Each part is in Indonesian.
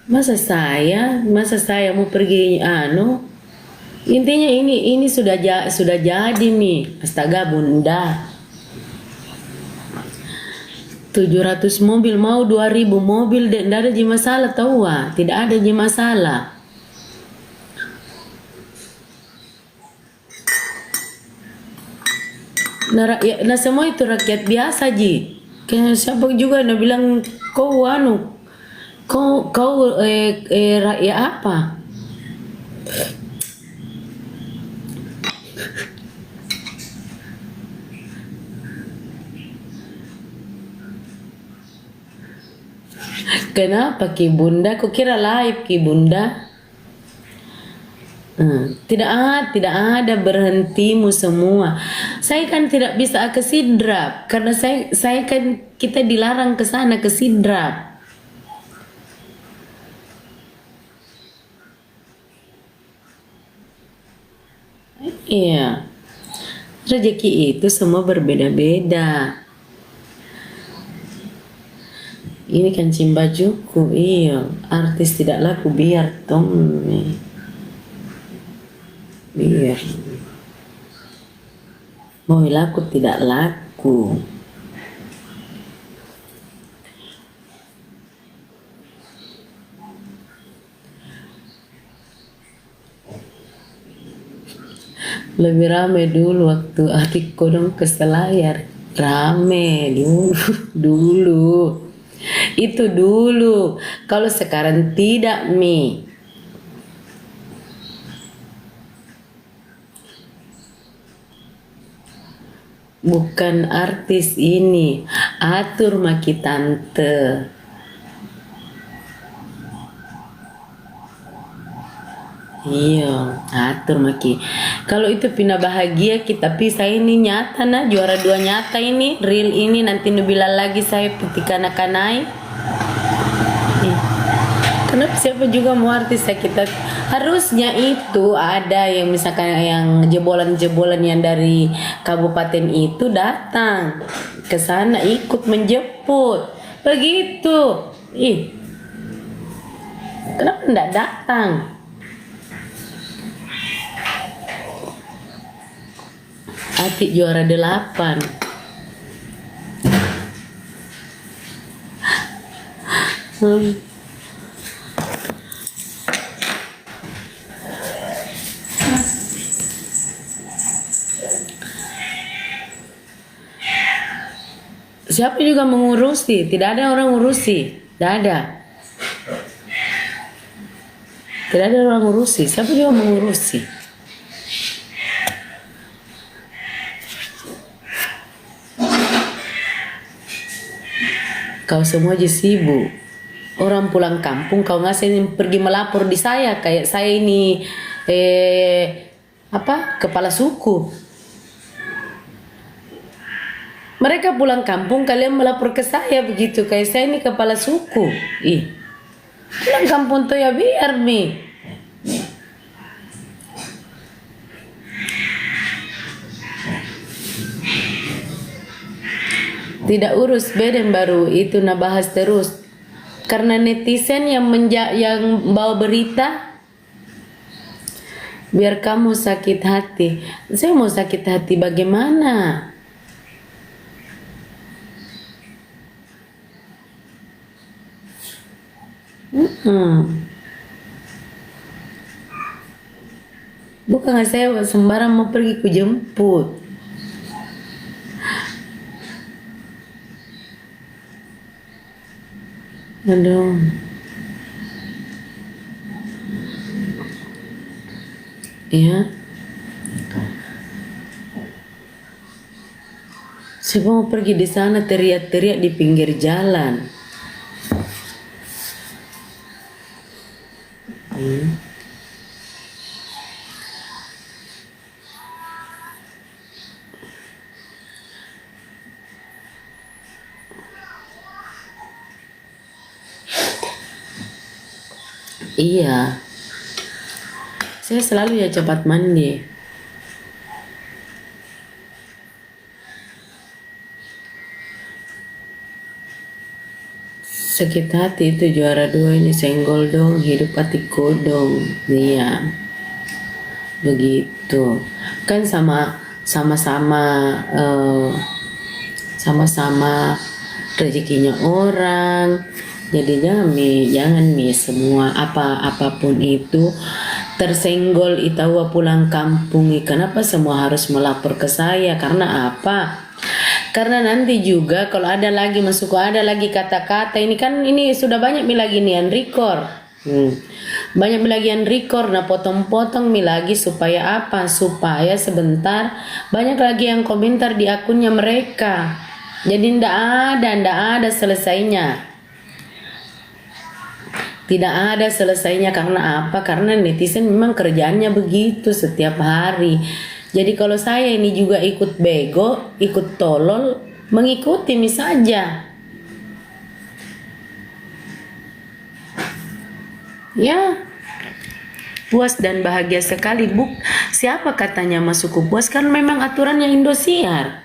Masa saya mau pergi intinya ini sudah jadi nih. Astaga bunda, 700 mobil mau 2000 mobil, tidak ada je masalah tahu tidak ada je masalah. Nah semua itu rakyat biasa ji. Kayak siapa juga nak bilang kau rakyat apa? Kenapa Ki Bunda? Kau kira live Ki Bunda? Tidak ada berhentimu semua. Saya kan tidak bisa ke Sidrap karena saya kan kita dilarang ke sana ke Sidrap. Iya. Rezeki itu semua berbeda-beda. Ini kan cimbajuku, iya. Artis tidak laku biar Tommy. Biar. Mau laku tidak laku. Lebih rame dulu waktu adik kodong ke Selayar. Rame dulu. Itu dulu. Kalau sekarang tidak, Mi. Bukan artis ini. Atur maki tante. Iya, atur maki. Kalau itu pindah bahagia kita pisah ini nyata nah juara 2 nyata ini real ini nanti nubilang lagi saya ketika anak-anak. Kenapa siapa juga mau artis kita harusnya itu ada yang misalkan yang jebolan-jebolan yang dari kabupaten itu datang ke sana ikut menjemput begitu. Kenapa enggak datang? Atik juara 8. Siapa juga mengurusi? Tidak ada orang ngurusi. Tidak ada. Tidak ada orang ngurusi. Siapa juga mengurusi? Kau semua aja sibuk. Orang pulang kampung kau ngasih pergi melapor di saya kayak saya ini kepala suku. Mereka pulang kampung kalian melapor ke saya begitu kayak saya ini kepala suku. Pulang kampung tuh ya biar Mi. Tidak urus beden baru itu nah bahas terus. Karena netizen yang bawa berita biar kamu sakit hati. Saya mau sakit hati bagaimana? Bukan saya sembarang mau pergi ku jemput. Aduh. Ya. Saya mau pergi di sana teriak-teriak di pinggir jalan. Iya. Saya selalu ya cepat mandi. Sakit hati itu juara 2 ini, senggol dong, hidup hati kodong. Iya, begitu. Kan sama-sama eh, sama-sama rezekinya orang. Jadi jangan mi semua apapun itu tersenggol itawa pulang kampung. Kenapa semua harus melapor ke saya? Karena apa? Karena nanti juga kalau ada lagi ada lagi kata-kata ini kan, ini sudah banyak mi lagi nian record. Banyak mi lagi yang record, nah potong-potong mi lagi supaya apa? Supaya sebentar banyak lagi yang komentar di akunnya mereka. Jadi ndak ada selesainya. Tidak ada selesainya. Karena apa? Karena netizen memang kerjaannya begitu setiap hari. Jadi kalau saya ini juga ikut bego, ikut tolol, mengikuti saja. Ya, puas dan bahagia sekali. Siapa katanya masuk puas? Kan memang aturannya Indosiar.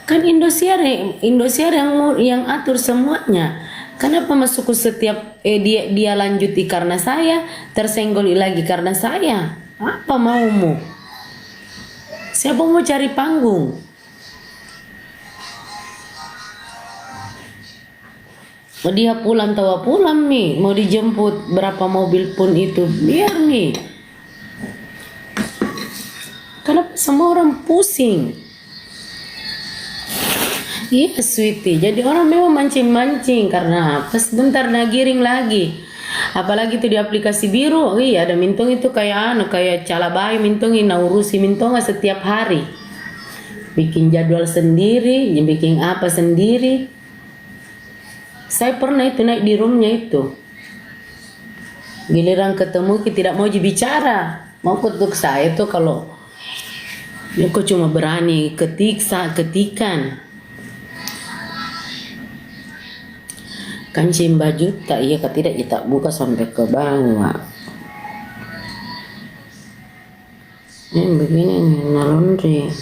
Kan Indosiar yang atur semuanya. Kenapa masuk setiap dia lanjuti karena saya, tersenggol lagi karena saya? Apa maumu? Siapa mau cari panggung? Dia pulang tawa pulang nih, mau dijemput berapa mobil pun itu biar nih. Kenapa semua orang pusing? Iya sweetie, jadi orang memang mancing-mancing karena apa? Sebentar giring lagi. Apalagi itu di aplikasi biru, iya ada mintong itu kayak calabai mintong ini urusi mintong setiap hari. Bikin jadwal sendiri, bikin apa sendiri. Saya pernah itu naik di roomnya itu. Giliran ketemu tidak mau bicara. Mau kutuk saya tuh kalau aku cuma berani ketikan. Kancing baju tak iya tidak kita buka sampai ke bawah. Ini begini nih laundry.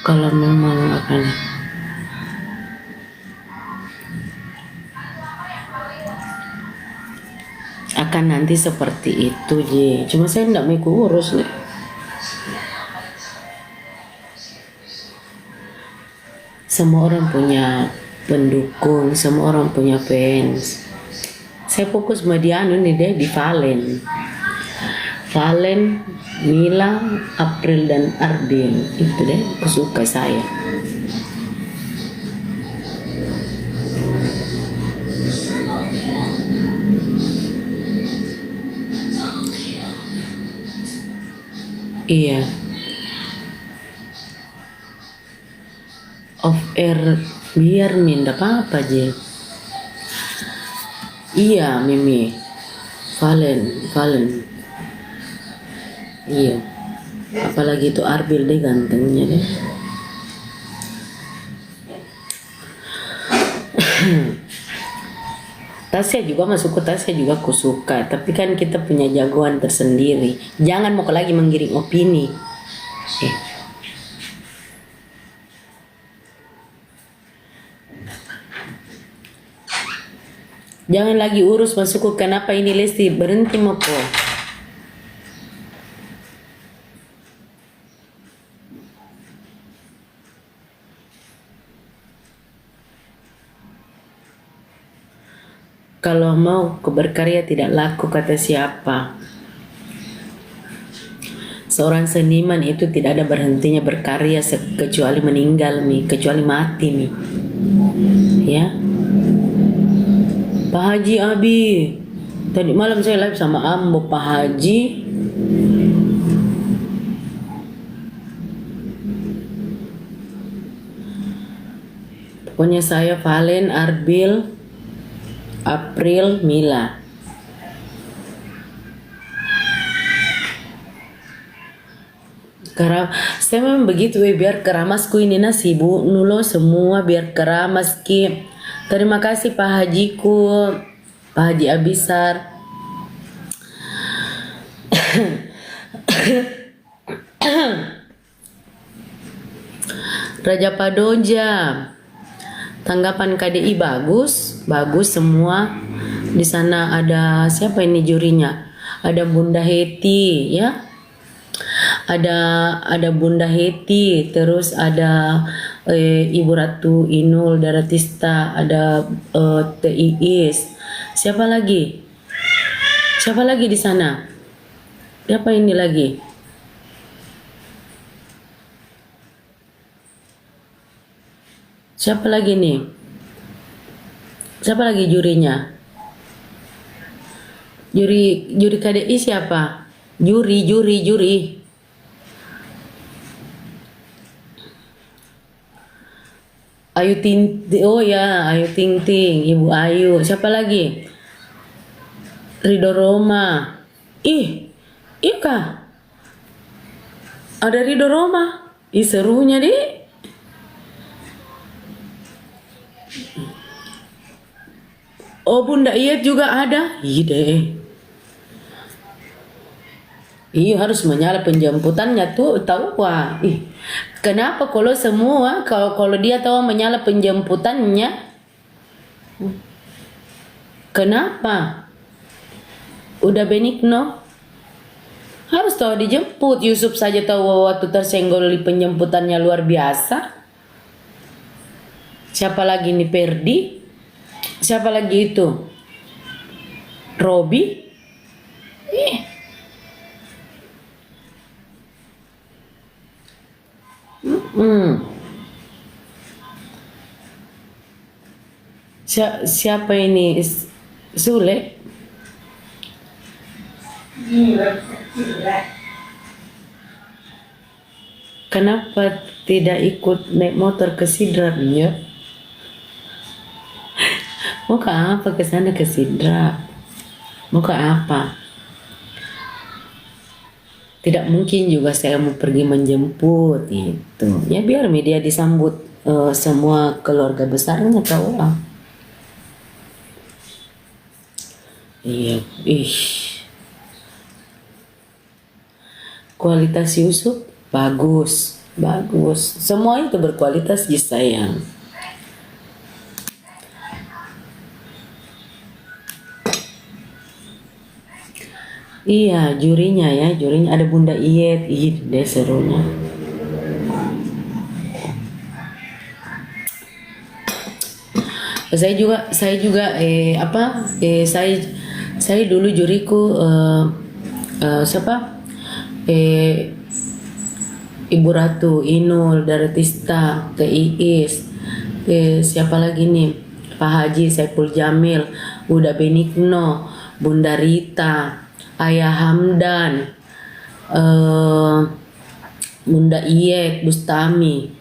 Kalau memang akan nanti seperti itu cuma saya tidak mau urus nih. Semua orang punya pendukung, semua orang punya fans. Saya fokus sama dia nih deh di Valen, Mila, April dan Ardil itu deh suka saya. Iya. Off air biar minda apa je. Iya Mimi. Valen. Iya. Apalagi itu Arbil deh gantengnya deh. Tasya juga masuk ke Tasya juga aku suka, tapi kan kita punya jagoan tersendiri. Jangan mau lagi menggiring opini. Jangan lagi urus masuk ke kenapa ini Lesti berhenti mau kok. Kalau mau berkarya tidak laku kata siapa? Seorang seniman itu tidak ada berhentinya berkarya kecuali meninggal kecuali mati ya. Pak Haji Abi, tadi malam saya live sama Ambo Pak Haji. Pokoknya saya Valen, Arbil, April, Mila. Saya memang begitu biar keramasku ini nasi bu nulo semua biar keramas ki. Terima kasih Pak Hajiku, Pak Haji Abisar. Raja Padoja. Tanggapan KDI bagus, bagus semua. Di sana ada siapa ini jurinya? Ada Bunda Heti ya. Ada Bunda Heti, terus ada Ibu Ratu Inul Daratista, ada Teh Iis. Siapa lagi? Siapa lagi di sana? Siapa ini lagi? Siapa lagi nih? Siapa lagi jurinya? Juri KDI siapa? Juri. Ayu Ting, oh ya, Ayu Ting Ting, Ibu Ayu. Siapa lagi? Ridho Roma. Iya kah? Ada Ridho Roma. Serunya deh. Oh, Bunda Iyet juga ada. Deh. Harus menyala penjemputannya tuh, tahu wah. Kenapa kalau semua kalau dia tahu menyala penjemputannya? Kenapa? Udah benigno. Harus tahu dijemput. Yusuf saja tahu waktu tersenggol di penjemputannya luar biasa. Siapa lagi nih Perdi? Siapa lagi itu? Robi? Siapa ini? Sule? Kenapa tidak ikut naik motor ke Sidrap ya? Mau ke apa ke sana ke Sidrap? Mau ke apa? Tidak mungkin juga saya mau pergi menjemput itu. Ya biar media disambut semua keluarga besarnya tahu lah. Iya, Kualitas Yusuf bagus. Semua itu berkualitas sayang. Iya, jurinya ada Bunda Iyet. Deh serunya. Saya juga saya dulu juriku siapa? Ibu Ratu Inul Daratista, Teh Iis, siapa lagi nih? Pak Haji Saipul Jamil, Uda Benigno, Bunda Rita, Ayah Hamdan, Bunda Iyet, Bustami.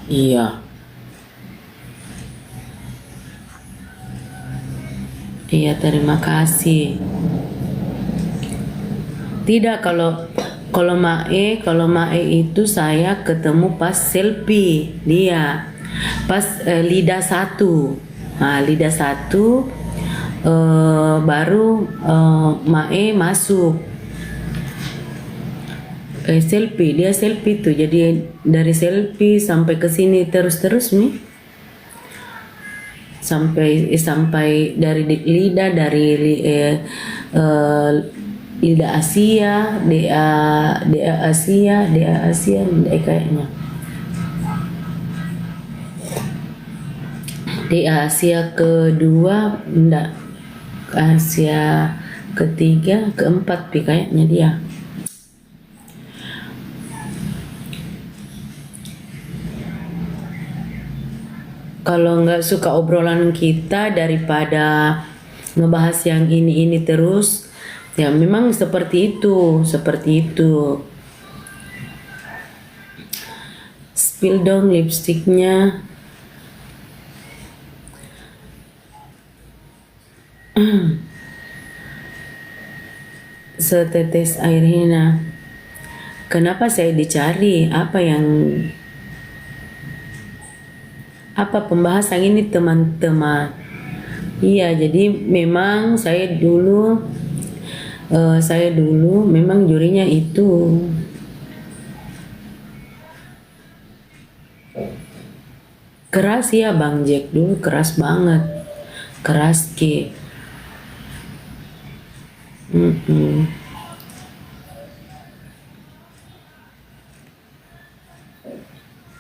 Iya, terima kasih. Tidak, kalau Mae itu saya ketemu pas selfie dia. Pas lidah 1. Nah, lidah 1 baru Mae masuk. Dia selfie tuh. Jadi dari selfie sampai ke sini terus nih. Sampai dari lidah lidah Asia, DA Asia kayaknya. DA Asia kedua, enggak. Asia ketiga, keempat kayaknya dia. Kalau nggak suka obrolan kita daripada ngebahas yang ini terus, ya memang seperti itu. Spill dong lipstiknya. Setetes air henna. Kenapa saya dicari? Apa pembahasan ini teman-teman? Iya, jadi memang saya dulu memang jurinya itu. Keras ya Bang Jack, dulu keras banget. Keras Ki. Mm-mm.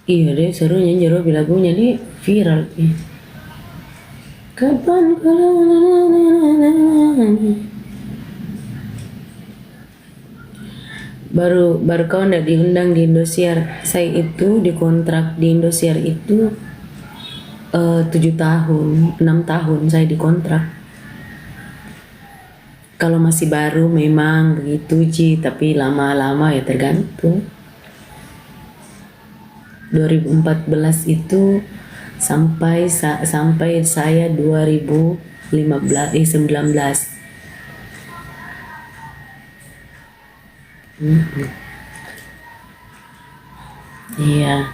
Iya deh, serunya Jero lagunya di viral. Kapan baru baru kau ndak diundang di Indosiar. Saya itu dikontrak di Indosiar itu 7 tahun, 6 tahun saya dikontrak. Kalau masih baru memang begitu Ji, tapi lama-lama ya tergantung. 2014 itu sampai saya 19. Iya.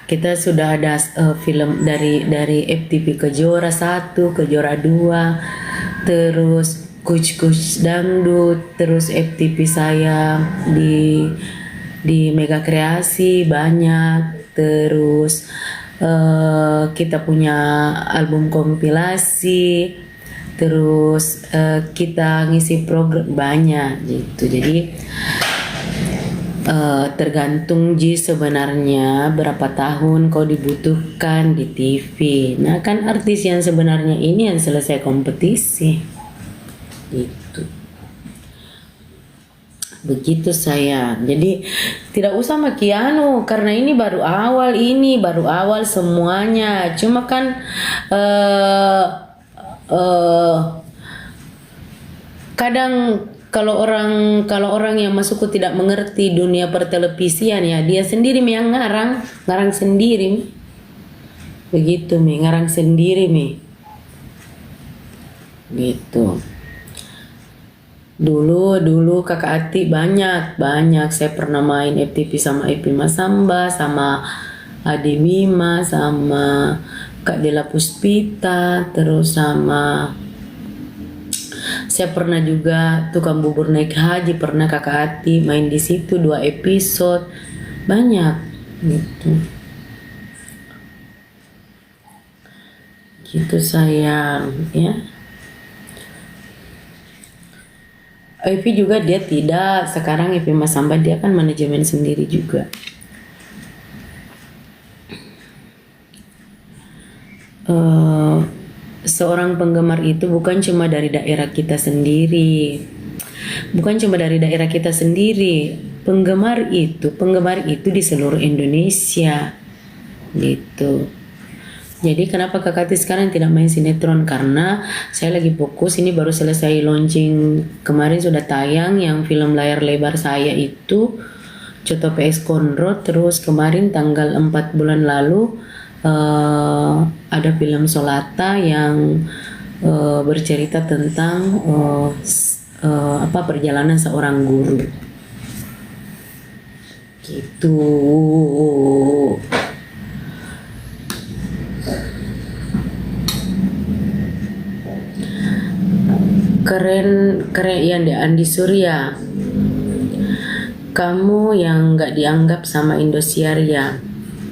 Kita sudah ada film dari FTV Kejora 1, Kejora 2, terus Kuch Dangdut, terus FTV saya di Mega Kreasi banyak, terus kita punya album kompilasi, terus kita ngisi program banyak gitu. Jadi tergantung Ji sebenarnya berapa tahun kau dibutuhkan di TV. Nah kan artis yang sebenarnya ini yang selesai kompetisi gitu. Begitu saya. Jadi tidak usah makiano karena ini baru awal semuanya. Cuma kan kadang kalau orang yang masuk tidak mengerti dunia pertelevisian ya, dia sendiri yang ngarang sendiri. Begitu ngarang sendiri gitu. Dulu Kakak Ati banyak saya pernah main FTV sama Epi Masamba, sama Ade Bima, sama Kak Dela Puspita, terus sama saya pernah juga tukang bubur naik haji, pernah Kakak Ati main di situ 2 episode, banyak gitu. Gitu sayang ya. Evi juga dia tidak, sekarang Evi Masamba dia kan manajemen sendiri juga. Seorang penggemar itu bukan cuma dari daerah kita sendiri. Penggemar itu di seluruh Indonesia gitu. Jadi kenapa Kakak Ati sekarang tidak main sinetron? Karena saya lagi fokus, ini baru selesai launching, kemarin sudah tayang yang film layar lebar saya itu Coto PS Konro. Terus kemarin tanggal 4 bulan lalu ada film Solata yang bercerita tentang perjalanan seorang guru gitu. Keren yang di Andi Surya. Kamu yang nggak dianggap sama Indosiar ya?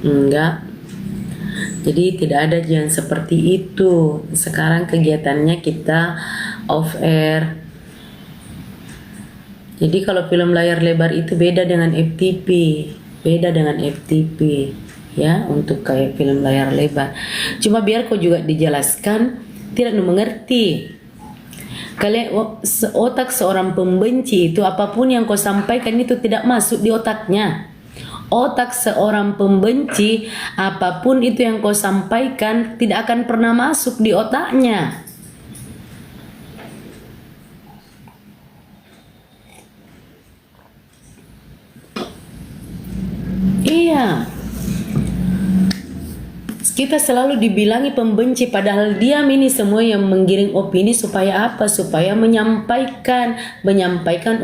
Enggak. Jadi tidak ada yang seperti itu. Sekarang kegiatannya kita off air. Jadi kalau film layar lebar itu beda dengan FTP ya, untuk kayak film layar lebar. Cuma biar kau juga dijelaskan, tidak mengerti. Kalian otak seorang pembenci itu apapun yang kau sampaikan itu tidak masuk di otaknya. Otak seorang pembenci apapun itu yang kau sampaikan tidak akan pernah masuk di otaknya. Iya. Kita selalu dibilangi pembenci, padahal diam ini semua yang menggiring opini supaya apa? Supaya menyampaikan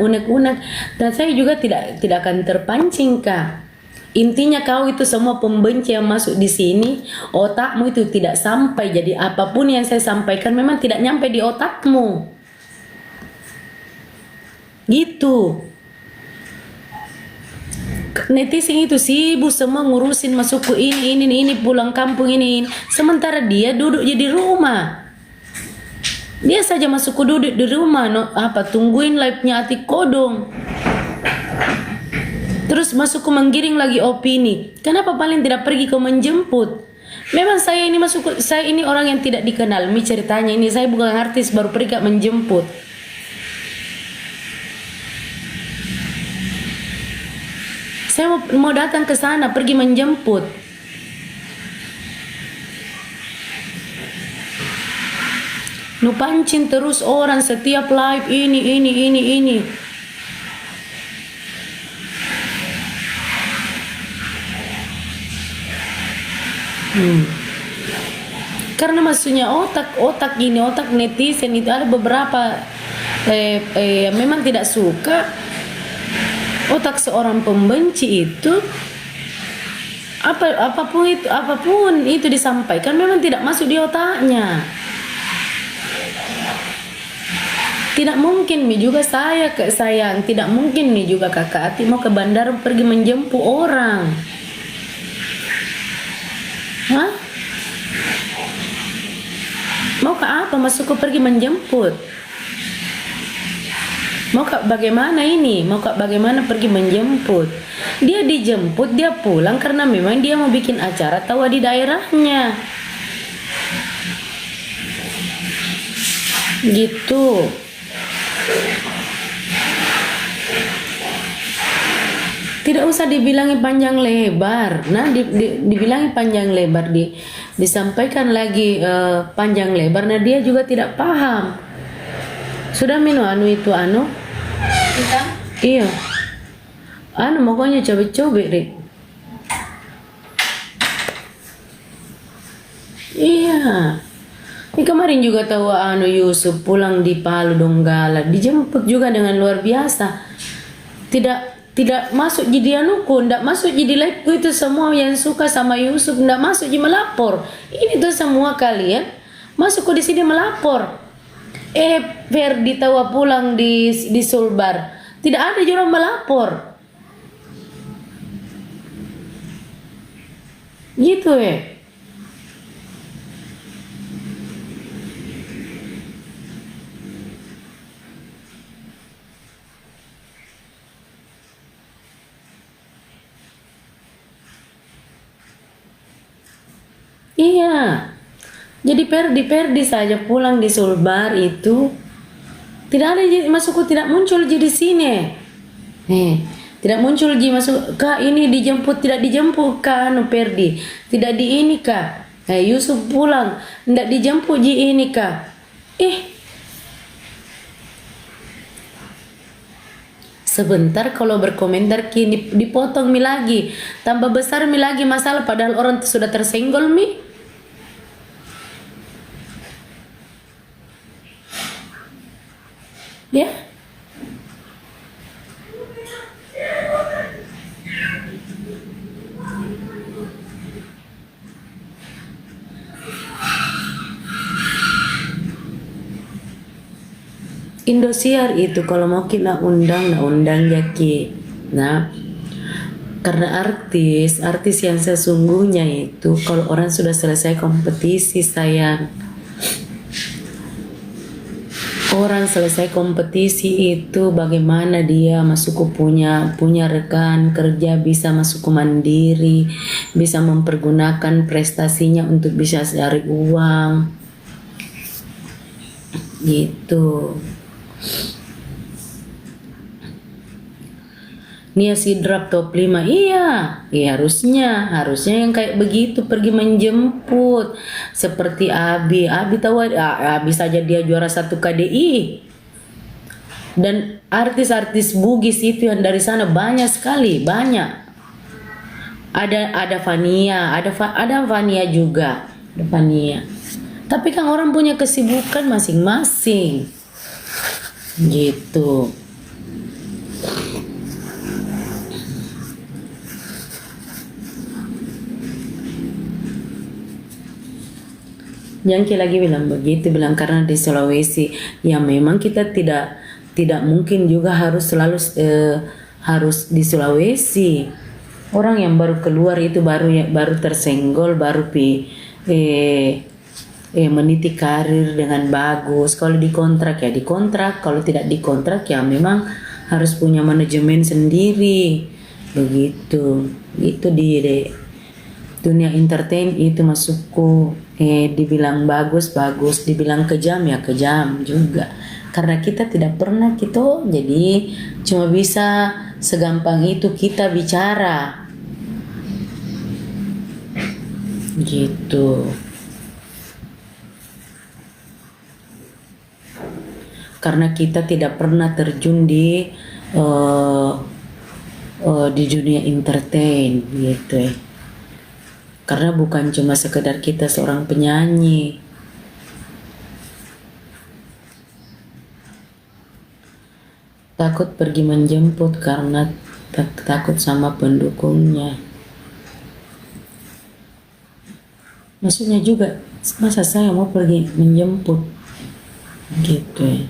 unek-unek. Dan saya juga tidak akan terpancing Kak. Intinya kau itu semua pembenci yang masuk di sini, otakmu itu tidak sampai. Jadi apapun yang saya sampaikan memang tidak nyampe di otakmu. Gitu. Netizen itu sibuk semua ngurusin masuk ke ini pulang kampung ini. Sementara dia duduk di rumah. Dia saja masuk ke duduk di rumah, tungguin live-nya Ati Kodong. Terus masuk ke menggiring lagi opini. Kenapa paling tidak pergi ke menjemput? Memang saya ini orang yang tidak dikenal. Ceritanya ini saya bukan artis baru pergi ke menjemput. Saya mau datang ke sana, pergi menjemput. Nu pancing terus orang setiap live ini. Karena maksudnya otak netizen itu ada beberapa memang tidak suka. Otak seorang pembenci itu apapun itu disampaikan memang tidak masuk di otaknya. Tidak mungkin juga sayang, tidak mungkin juga kakak Ati mau ke bandara pergi menjemput orang. Hah? Mau ke apa masuk ke pergi menjemput? Mau bagaimana pergi menjemput? Dia dijemput, dia pulang karena memang dia mau bikin acara tawa di daerahnya. Gitu. Tidak usah dibilangi panjang lebar. Nah, dibilangi panjang lebar, disampaikan lagi panjang lebar. Nah, dia juga tidak paham. Sudah minum itu iya pokoknya coba-coba deh. Iya, ini kemarin juga tahu Yusuf pulang di Palu Donggala dijemput juga dengan luar biasa. Tidak masuk jadi tidak masuk jadi live itu. Semua yang suka sama Yusuf tidak masuk jadi melapor. Ini tuh semua kalian masuk di sini melapor. Ferdi tawa pulang di Sulbar. Tidak ada orang melapor. Gitu Iya. Jadi Perdi saja pulang di Sulbar itu tidak ada tidak muncul di sini. Tidak muncul masuk Kak ini dijemput tidak dijemput Kak Perdi. Tidak di ini Kak. Yusuf pulang tidak dijemput ini Kak. Sebentar kalau berkomentar kini dipotong lagi. Tambah besar lagi masalah padahal orang sudah tersenggol ya. Indosiar itu kalau mau kita undang Jaki. Nah, karena artis yang sesungguhnya itu kalau orang sudah selesai kompetisi sayang. Orang selesai kompetisi itu bagaimana dia masuk punya rekan kerja, bisa masuk ke mandiri, bisa mempergunakan prestasinya untuk bisa cari uang. Gitu. Nia Sidrap top 5 iya harusnya yang kayak begitu pergi menjemput seperti Abi tahu Abi saja dia juara 1 KDI dan artis-artis Bugis itu yang dari sana banyak sekali ada Fania ada Fania juga ada Fania tapi kan orang punya kesibukan masing-masing gitu. Yang lagi bilang begitu, bilang karena di Sulawesi ya memang kita tidak mungkin juga harus selalu harus di Sulawesi. Orang yang baru keluar itu baru tersenggol, baru meniti karir dengan bagus. Kalau dikontrak ya dikontrak, kalau tidak dikontrak ya memang harus punya manajemen sendiri. Begitu. Itu di dunia entertain itu masukku. Dibilang bagus, dibilang kejam ya kejam juga. Karena kita tidak pernah gitu, jadi cuma bisa segampang itu kita bicara. Gitu. Karena kita tidak pernah terjun di dunia entertain gitu ya. Karena bukan cuma sekedar kita seorang penyanyi. Takut pergi menjemput karena takut sama pendukungnya. Maksudnya juga, masa saya mau pergi menjemput gitu ya.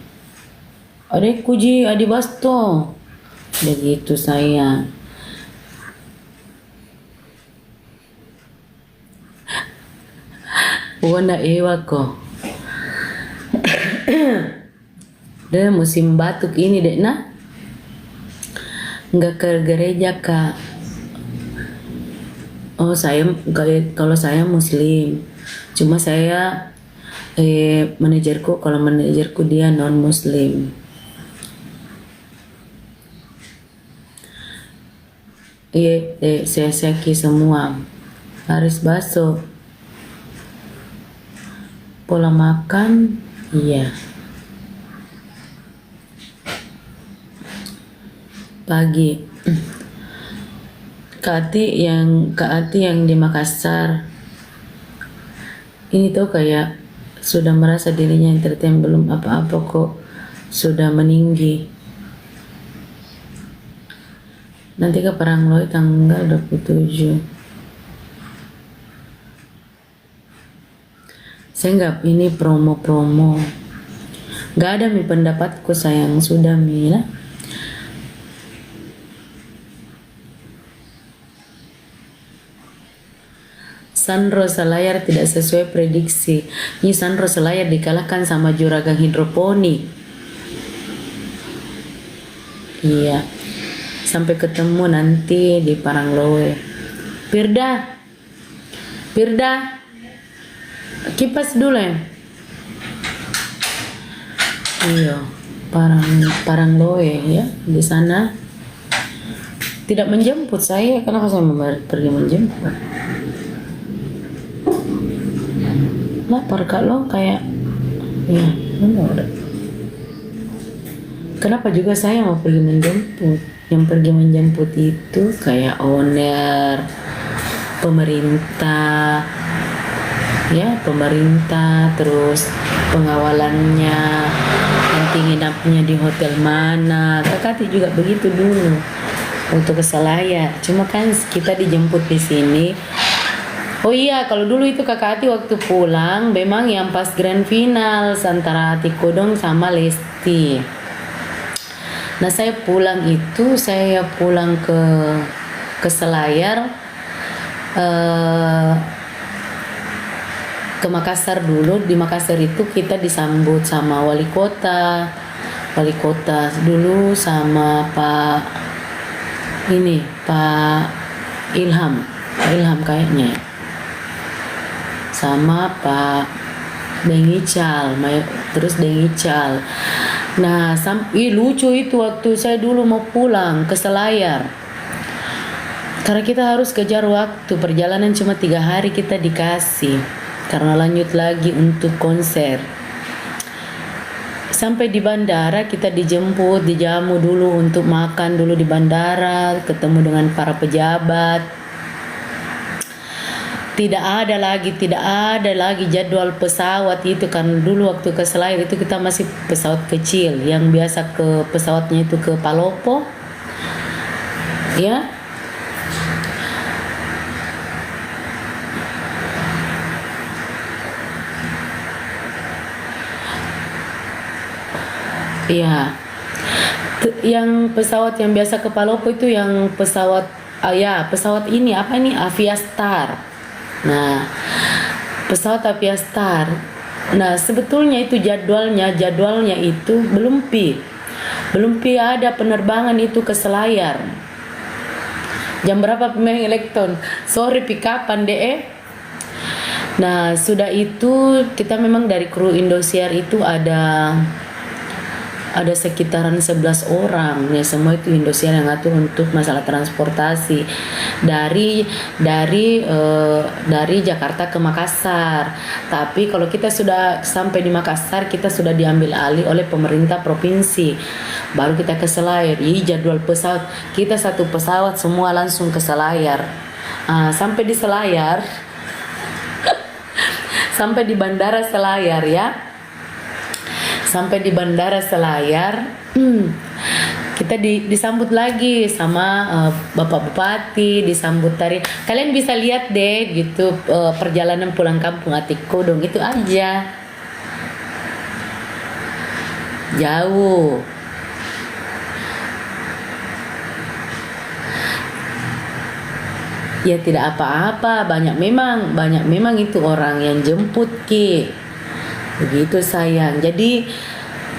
Adekku Ji, Adi Basto. Begitu saya. Wana ewa ko. Dan musim batuk ini dek nah. Nggak ke gereja kak. Oh saya kalau saya muslim. Cuma saya manajerku dia non muslim. Saya seki semua. Haris baso. Pola makan iya. Pagi. Kak Ati yang di Makassar ini tuh kayak sudah merasa dirinya entertain, belum apa-apa kok sudah meninggi. Nanti ke Parangloy tanggal 27. Saya nggak ini promo. Nggak ada pendapatku sayang, sudah Mila. Sandro Selayar tidak sesuai prediksi. Ini Sandro Selayar dikalahkan sama juragan hidroponik. Iya. Sampai ketemu nanti di Paranglowe. Pirda. Kipas dulu ya. Iya. Paranglowe ya. Di sana. Tidak menjemput saya. Kenapa saya pergi menjemput? Lapar kak lo kayak ya benar. Kenapa juga saya mau pergi menjemput? Yang pergi menjemput itu kayak owner, pemerintah, terus pengawalannya, nanti nginapnya di hotel mana. Kakak juga begitu dulu untuk ke Selayar. Cuma kan kita dijemput di sini. Oh iya, kalau dulu itu Kakak Ati waktu pulang memang yang pas grand final antara Ati Kodong sama Lesti. Nah saya pulang ke Selayar, ke Makassar dulu. Di Makassar itu kita disambut sama wali kota dulu sama Pak Ilham kayaknya. Sama Pak Dengical, terus Dengical. Nah, lucu itu waktu saya dulu mau pulang ke Selayar. Karena kita harus kejar waktu, perjalanan cuma 3 hari kita dikasih. Karena lanjut lagi untuk konser. Sampai di bandara kita dijemput, dijamu dulu untuk makan dulu di bandara, ketemu dengan para pejabat. Tidak ada lagi jadwal pesawat itu, karena dulu waktu ke Selayar itu kita masih pesawat kecil yang biasa ke pesawatnya itu ke Palopo ya. Iya, yang pesawat yang biasa ke Palopo itu yang pesawat ya pesawat ini apa ini Aviastar. Nah, pesawat Aviastar. Nah, sebetulnya itu jadwalnya itu belum ada penerbangan itu ke Selayar. Jam berapa pemain elektron? Sore kapan deh? Nah, sudah itu kita memang dari kru Indosiar itu ada sekitaran 11 orang ya, semua itu Indosiar yang ngatur untuk masalah transportasi dari Jakarta ke Makassar. Tapi kalau kita sudah sampai di Makassar, kita sudah diambil alih oleh pemerintah provinsi, baru kita ke Selayar. Jadwal pesawat kita satu pesawat semua langsung ke Selayar. Sampai di Selayar sampai di Bandara Selayar ya. Sampai di Bandara Selayar, kita disambut lagi sama Bapak Bupati, disambut tadi. Kalian bisa lihat deh gitu perjalanan pulang kampung Atik Kodong itu aja. Jauh. Ya tidak apa-apa, banyak memang itu orang yang jemput Ki. Begitu sayang. Jadi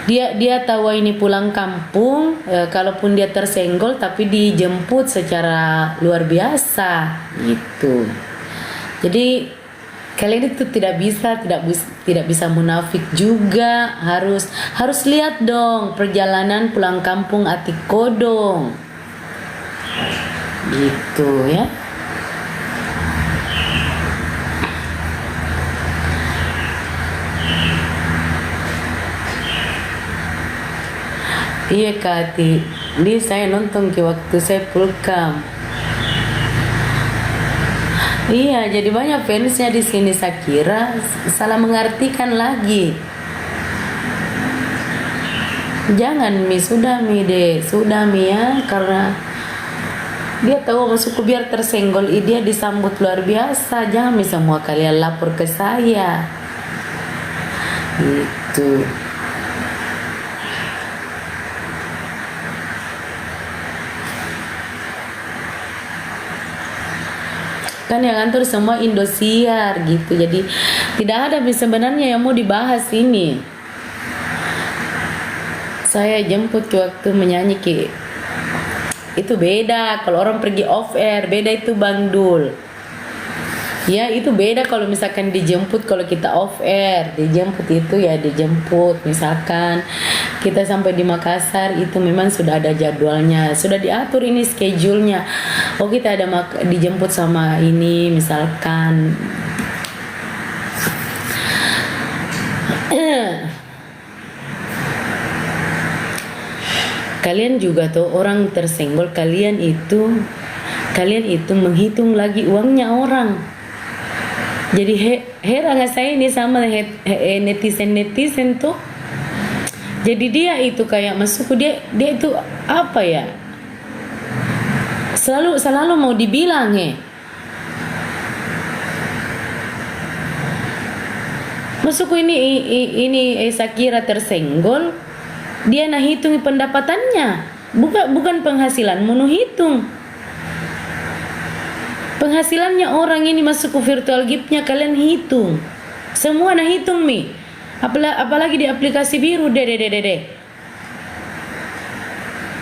dia tahu ini pulang kampung, kalaupun dia tersenggol tapi dijemput secara luar biasa gitu. Jadi kalian itu tidak bisa munafik juga, harus lihat dong perjalanan pulang kampung Atik Kodong gitu ya. Iya Kati, ini saya nonton ke waktu saya pulkam. Iya, jadi banyak fansnya di sini. Saya kira salah mengartikan lagi. Jangan sudah mi ya, karena dia tahu masukku biar tersenggol, dia disambut luar biasa. Jangan semua kalian lapor ke saya. Gitu. Kan yang ngatur semua Indosiar gitu, jadi tidak ada sebenarnya yang mau dibahas ini. Saya jemput waktu menyanyi Ki, itu beda. Kalau orang pergi off air beda, itu Bang Dul ya, itu beda kalau misalkan dijemput. Kalau kita off air dijemput itu ya dijemput, misalkan kita sampai di Makassar itu memang sudah ada jadwalnya, sudah diatur ini schedule-nya. Oh kita ada dijemput sama ini misalkan kalian juga tuh orang tersenggol, kalian itu menghitung lagi uangnya orang. Jadi heran saya ini sama netizen tuh. Jadi dia itu kayak masuk dia itu apa ya? Selalu mau dibilang masuk ini saya kira tersenggol, dia hitung pendapatannya, bukan penghasilan, mau hitung penghasilannya orang ini masuk ke virtual gift-nya. Kalian hitung semua, hitung apalagi di aplikasi biru deh.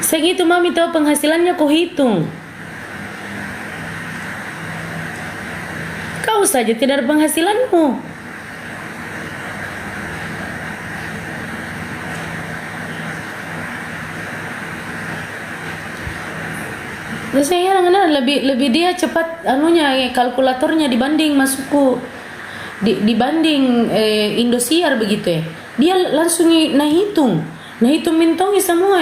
Segitu mami tahu penghasilannya, kau hitung. Kau saja tidak ada penghasilanmu. Terus saya heran, lebih dia cepat kalkulatornya dibanding masukku dibanding Indosiar begitu ya. Dia langsung hitung mintongi semua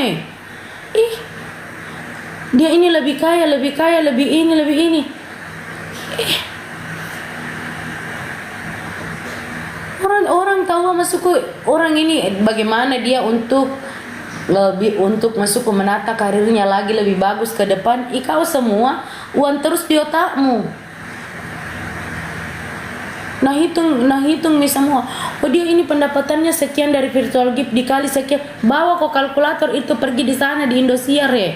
dia ini lebih kaya, lebih ini. Orang tahu masukku orang ini bagaimana dia untuk masuk ke menata karirnya lagi lebih bagus ke depan. Kau semua uang terus di otakmu. Hitung semua. Oh dia ini pendapatannya sekian dari virtual gift dikali sekian. Bawa kok kalkulator itu pergi di sana di Indosiar ya.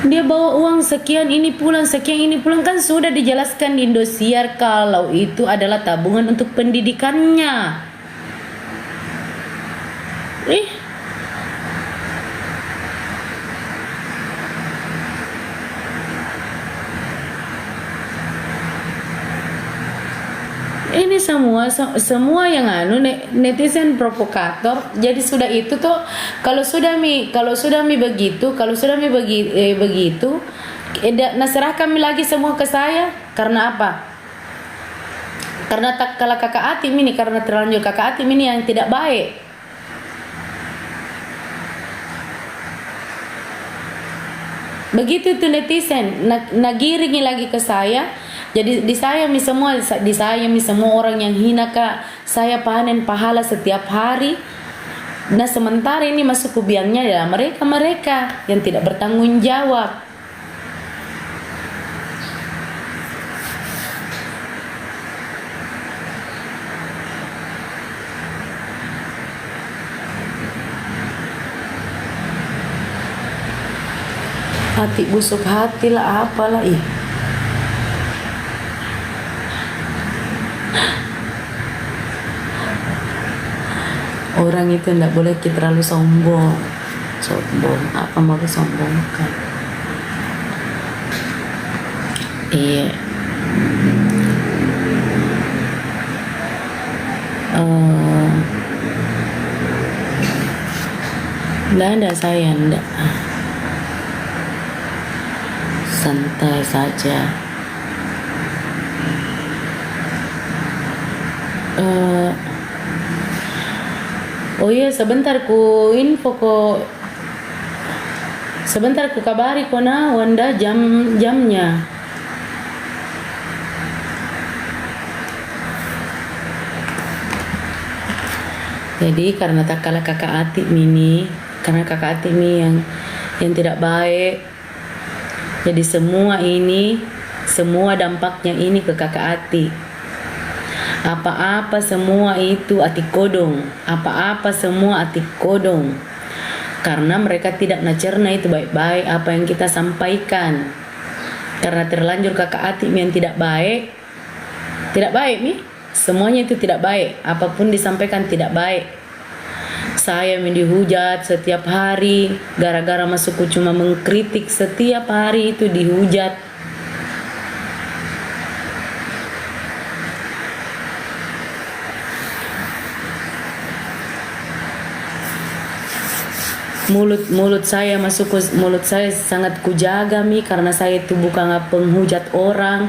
Dia bawa uang sekian ini pulang, sekian ini pulang, kan sudah dijelaskan di Indosiar kalau itu adalah tabungan untuk pendidikannya. Ini semua yang netizen provokator. Jadi sudah itu tuh kalau sudah mi begitu, serah kami lagi semua ke saya. Karena apa? Karena tak kalah kakak Atim ini, karena terlanjur kakak Atim ini yang tidak baik. Begitu tuh netizen nagiringi lagi ke saya. Jadi disayami semua orang yang hina Kak. Saya panen pahala setiap hari. Nah sementara ini masuk ke biangnya ya mereka yang tidak bertanggung jawab. Hati busuk hati lah apalah Orang itu tidak boleh kita terlalu sombong. Apa mau disombongkan? Iya. Nggak ada saya, nggak. Santai saja. Oh iya, sebentar ku kabari kona Wanda jamnya. Jadi karena tak kalah kakak Atim ini, karena kakak Atim ini yang tidak baik. Jadi semua dampaknya ini ke kakak Atim. Apa-apa semua itu atik kodong. Apa-apa semua atik kodong. Karena mereka tidak nacerna itu baik-baik apa yang kita sampaikan. Karena terlanjur kakak Atim yang tidak baik. Tidak baik nih. Semuanya itu tidak baik. Apapun disampaikan tidak baik. Saya dihujat setiap hari. Gara-gara masukku cuma mengkritik setiap hari itu dihujat. Mulut saya sangat kujaga karena saya itu bukan penghujat orang,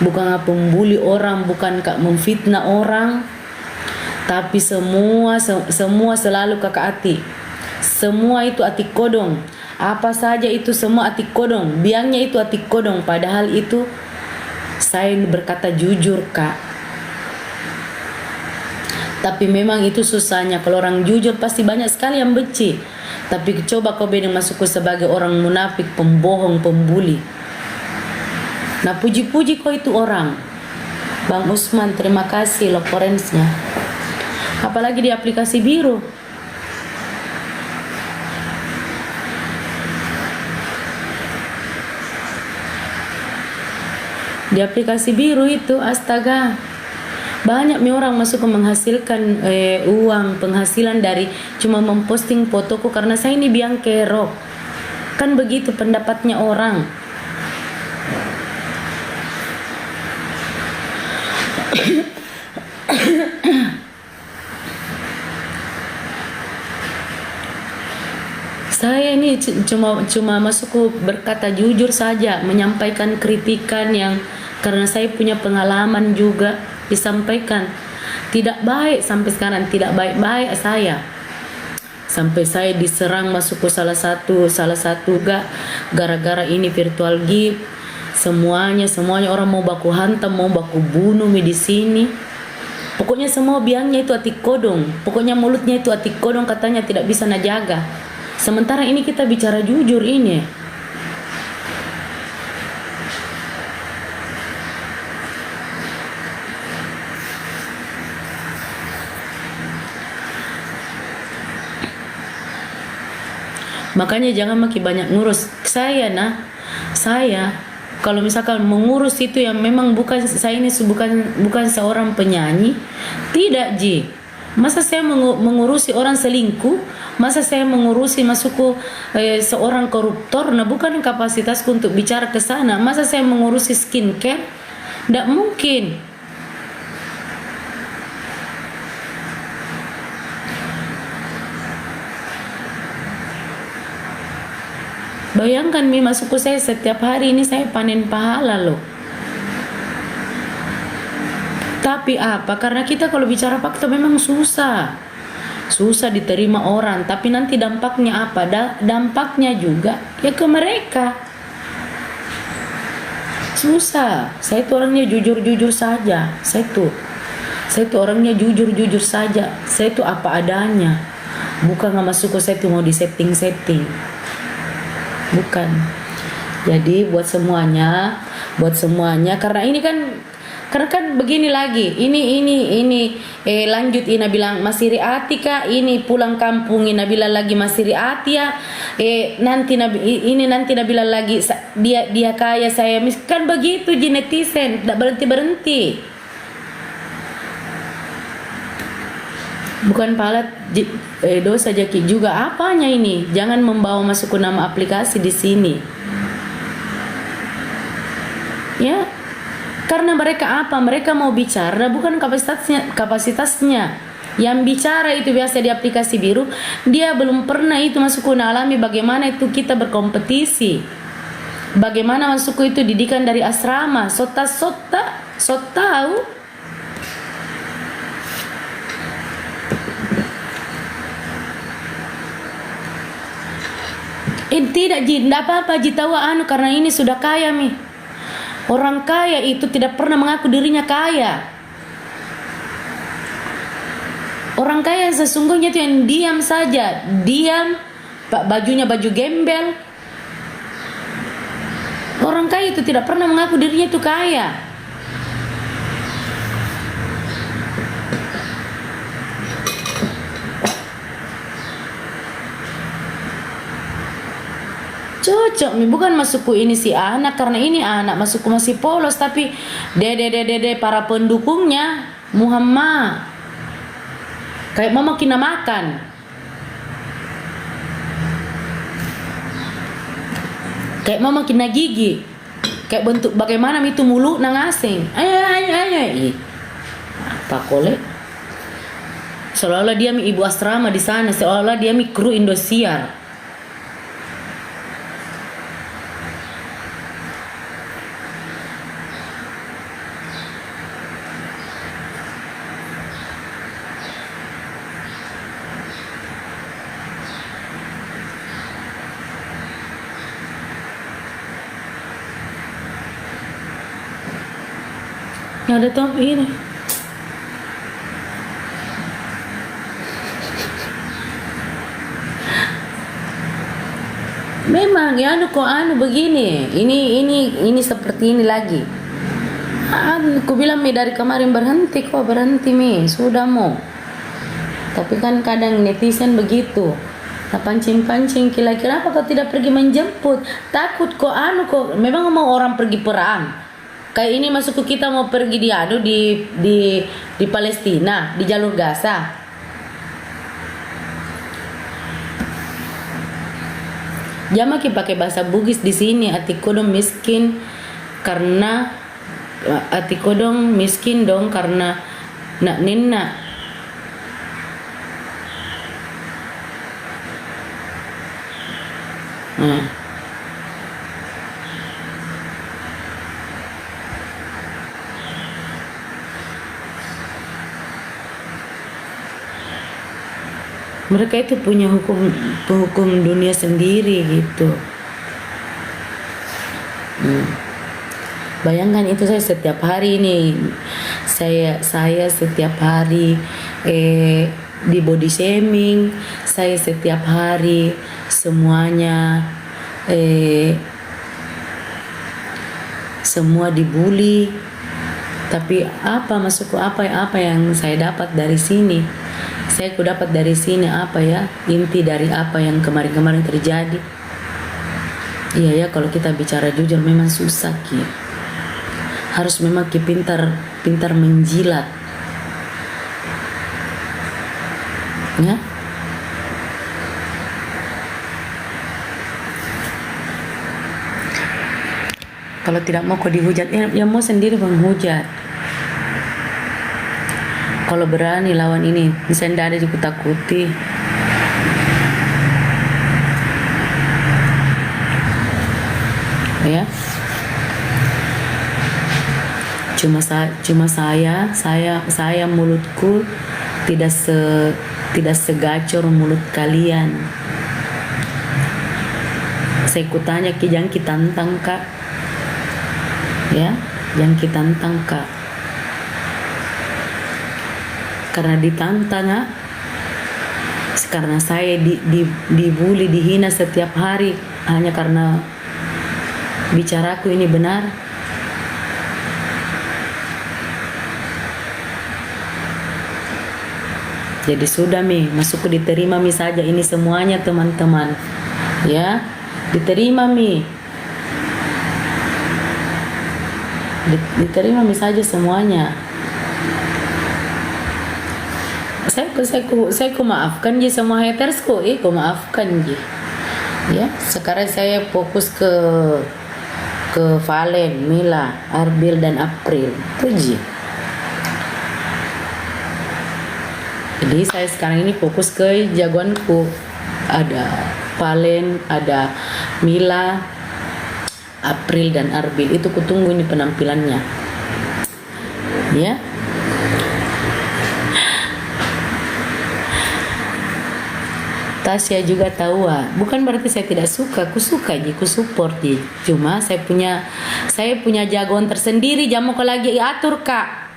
bukan pembuli orang, bukan memfitnah orang, tapi semua selalu kakak Ati. Semua itu atik kodong. Apa saja itu semua atik kodong. Biangnya itu atik kodong. Padahal itu saya berkata jujur Kak. Tapi memang itu susahnya. Kalau orang jujur pasti banyak sekali yang benci. Tapi coba kau bedeng masukku sebagai orang munafik, pembohong, pembuli. Nah puji-puji kau itu orang. Bang Usman terima kasih loh forensnya. Apalagi di aplikasi biru. Di aplikasi biru itu astaga. Banyak orang masuk ke menghasilkan uang, penghasilan dari cuma memposting fotoku karena saya ini biang kerok. Kan begitu pendapatnya orang. Saya ini cuma masuk berkata jujur saja, menyampaikan kritikan yang karena saya punya pengalaman juga disampaikan. Tidak baik sampai sekarang, tidak baik-baik saya. Sampai saya diserang masuk ke salah satu gara-gara ini virtual gift. Semuanya orang mau baku hantam, mau baku bunuh di sini. Pokoknya semua biangnya itu atik kodong. Pokoknya mulutnya itu atik kodong, katanya tidak bisa najaga. Sementara ini kita bicara jujur ini. Makanya jangan makin banyak ngurus saya saya kalau misalkan mengurus itu yang memang bukan saya ini bukan seorang penyanyi, tidak Ji. Masa saya mengurusi orang selingkuh, masa saya mengurusi masuk seorang koruptor, nah bukan kapasitasku untuk bicara ke sana. Masa saya mengurusi skincare, tidak mungkin. Bayangkan masukku saya setiap hari ini saya panen pahala loh. Tapi apa? Karena kita kalau bicara fakta memang susah diterima orang. Tapi nanti dampaknya apa? Dampaknya juga ya ke mereka. Susah. Saya tuh orangnya jujur-jujur saja. Saya tuh orangnya jujur-jujur saja. Saya tuh apa adanya. Bukan nggak masuk saya tuh mau di setting. Bukan. Jadi buat semuanya karena ini kan begini lagi. Ini lanjut Ina bilang masih riati kah? Ini pulang kampung Ina bilang lagi masih riati ya. Nanti Nabila lagi dia kaya saya kan begitu netizen, tidak berhenti. Bukan palat dosa jaki juga apanya ini. Jangan membawa masuk ke nama aplikasi di sini. Ya. Karena mereka apa? Mereka mau bicara bukan kapasitasnya. Yang bicara itu biasa di aplikasi biru, dia belum pernah itu masuk alami bagaimana itu kita berkompetisi. Bagaimana masuk itu didikan dari asrama, sota tahu. Tidak Ji, tidak apa-apa Ji tahu karena ini sudah kaya mi. Orang kaya itu tidak pernah mengaku dirinya kaya. Orang kaya sesungguhnya itu yang diam saja, bajunya baju gembel. Orang kaya itu tidak pernah mengaku dirinya itu kaya. Cocok nih, bukan masukku ini si anak karena ini anak masukku masih polos, tapi dede para pendukungnya Muhammad kayak mama kina makan, kayak mama kina gigi, kayak bentuk bagaimana itu mulu nang asing. Ayo. Apa kole? Seolah-olah dia ibu asrama di sana, seolah-olah dia kru Indosiar. Yang ada top ini. Memang ya begini. Ini seperti ini lagi. Aku bilang dari kemarin berhenti sudah mau. Tapi kan kadang netizen begitu. Nah, pancing kira-kira apa kau tidak pergi menjemput? Takut kok memang mau orang pergi perang. Kayak ini masuk kita mau pergi di Palestina, di jalur Gaza. Jamaki pakai bahasa Bugis di sini, atikodong miskin karena atikodong miskin dong karena nak ninna. Mereka itu punya hukum dunia sendiri gitu. Bayangkan itu saya setiap hari ini saya setiap hari di body shaming, saya setiap hari semuanya semua dibully. Tapi apa yang saya dapat dari sini? Saya dapat dari sini apa ya? Inti dari apa yang kemarin-kemarin terjadi. Iya ya, kalau kita bicara jujur memang susah Ki. Harus memang Ki pintar menjilat. Ya. Kalau tidak mau kau dihujat, ya mau sendiri menghujat. Kalau berani lawan ini, bisa tidak ada juga takuti. Ya. Cuma saya mulutku tidak segacor mulut kalian. Saya kutanya Ki, jangan kita tantang Kak. Ya, jangan kita tantang Kak. Karena ditantang Kak. Karena saya dibully, dihina setiap hari hanya karena bicaraku ini benar. Jadi sudah masukku diterima saja ini semuanya teman-teman. Ya, diterima diterima saja semuanya. Saya maafkan je semua hatersku, ku maafkan je. Ya, sekarang saya fokus ke Valen, Mila, Arbil dan April. Itu je. Jadi saya sekarang ini fokus ke jagoanku. Ada Valen, ada Mila, April dan Arbil. Itu kutunggu ini penampilannya. Ya. Tasya juga tahu, bukan berarti saya tidak suka, ku suka ji, ku support ji. Cuma saya punya jagoan tersendiri, jamu kau lagi atur Kak.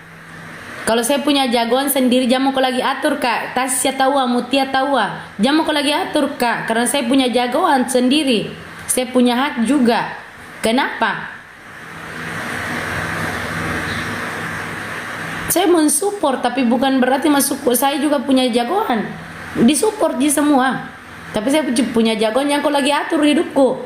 Kalau saya punya jagoan sendiri, jamu kau lagi atur Kak. Tasya tahu, Mutia tahu, jamu kau lagi atur Kak. Karena saya punya jagoan sendiri, saya punya hak juga. Kenapa? Saya mensupport, tapi bukan berarti saya juga punya jagoan. Disupport di semua, tapi saya punya jagoan yang kau lagi atur hidupku.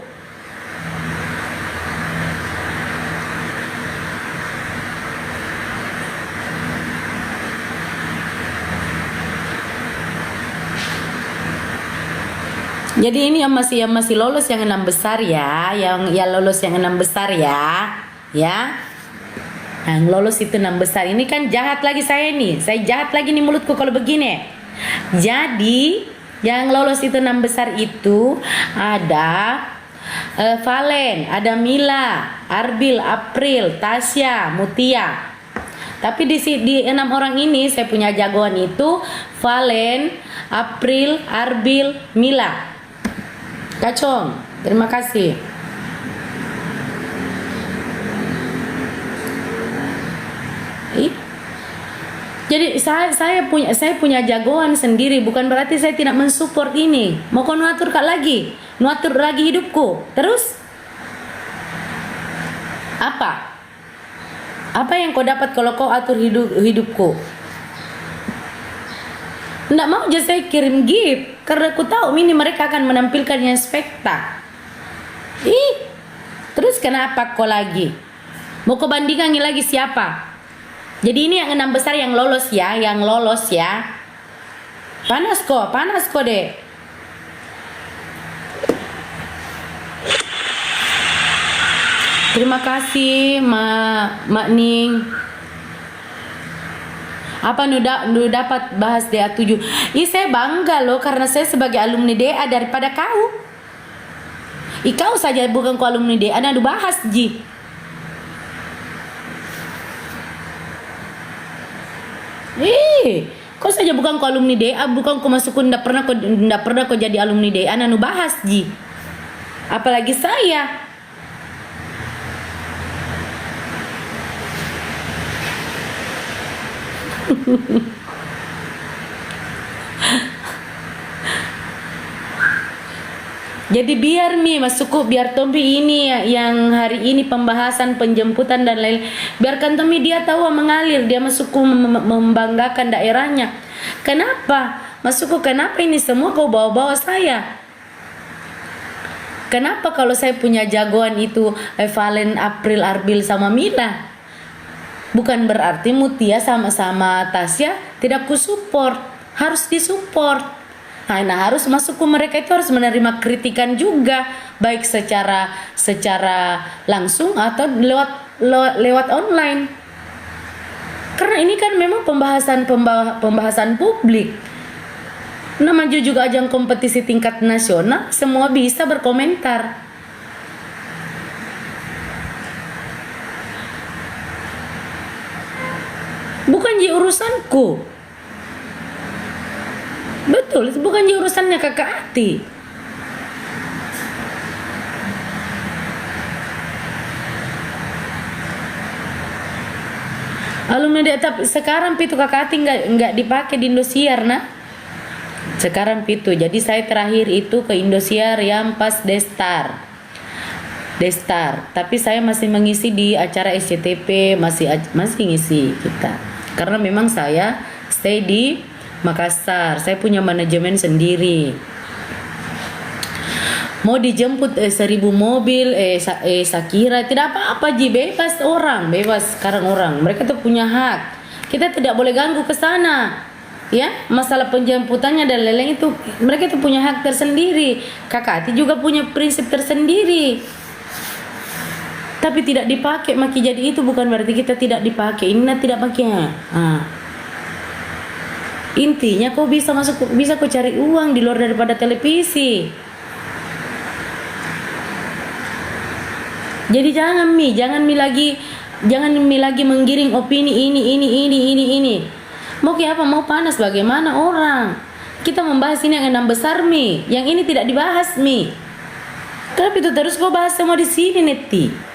Jadi ini yang masih lolos yang 6 besar ya, yang lolos yang 6 besar ya. Yang lolos itu 6 besar. Ini kan jahat lagi saya jahat lagi nih mulutku kalau begini. Jadi yang lolos itu 6 besar itu ada Valen, ada Mila, Arbil, April, Tasya, Mutia. Tapi di 6 orang ini saya punya jagoan itu Valen, April, Arbil, Mila. Kacong, terima kasih. Jadi saya punya jagoan sendiri, bukan berarti saya tidak mensupport ini. Mau kau ngatur Kak lagi, ngatur lagi hidupku. Terus apa? Apa yang kau dapat kalau kau atur hidupku? Nggak mau aja saya kirim gift, karena aku tahu ini mereka akan menampilkan yang spektak. Terus kenapa kau lagi? Mau kau bandingkan lagi siapa? Jadi ini yang 6 besar yang lolos ya, Panas kok deh. Terima kasih Mak Ning. Apa nu dapat bahas DA7? Saya bangga loh karena saya sebagai alumni DA daripada kau. Kau saja bukan kau alumni DA, nu bahas ji. Kau saja bukan kau alumni DA, bukan kau masuk ndak pernah kau jadi alumni DA, nu bahas ji. Apalagi saya. Jadi biar masukku, biar Tommy ini yang hari ini pembahasan penjemputan dan lain, biarkan Tommy dia tahu mengalir, dia masukku membanggakan daerahnya. Kenapa masukku? Kenapa ini semua kau bawa-bawa saya? Kenapa kalau saya punya jagoan itu Valen, April, Arbil sama Mila? Bukan berarti Mutia sama Tasya tidak ku support, harus disupport. Nah, harus masuk ke mereka itu harus menerima kritikan juga, baik secara langsung atau lewat online. Karena ini kan memang pembahasan publik. Namanya juga ajang kompetisi tingkat nasional, semua bisa berkomentar. Bukan urusanku. Betul, itu bukan urusannya Kakak Ati. Alumni tapi sekarang pitu Kakak Ati nggak dipakai di Indosiar nah. Sekarang pitu. Jadi saya terakhir itu ke Indosiar yang pas Destar. Tapi saya masih mengisi di acara SCTP, masih ngisi kita. Karena memang saya stay di Makassar. Saya punya manajemen sendiri. Mau dijemput 1000 mobil, Sakira tidak apa-apa Ji, bebas sekarang orang. Mereka tuh punya hak. Kita tidak boleh ganggu ke sana. Ya, masalah penjemputannya dan leleng itu mereka tuh punya hak tersendiri. Kakak Ati juga punya prinsip tersendiri. Tapi tidak dipakai maki jadi itu bukan berarti kita tidak dipakai. Ini tidak pakai. Intinya kau bisa kau cari uang di luar daripada televisi. Jadi jangan mi lagi menggiring opini ini. Mau kayak apa? Mau panas bagaimana orang? Kita membahas ini yang 6 besar mi, yang ini tidak dibahas mi. Kenapa itu terus kau bahas semua di sini Neti?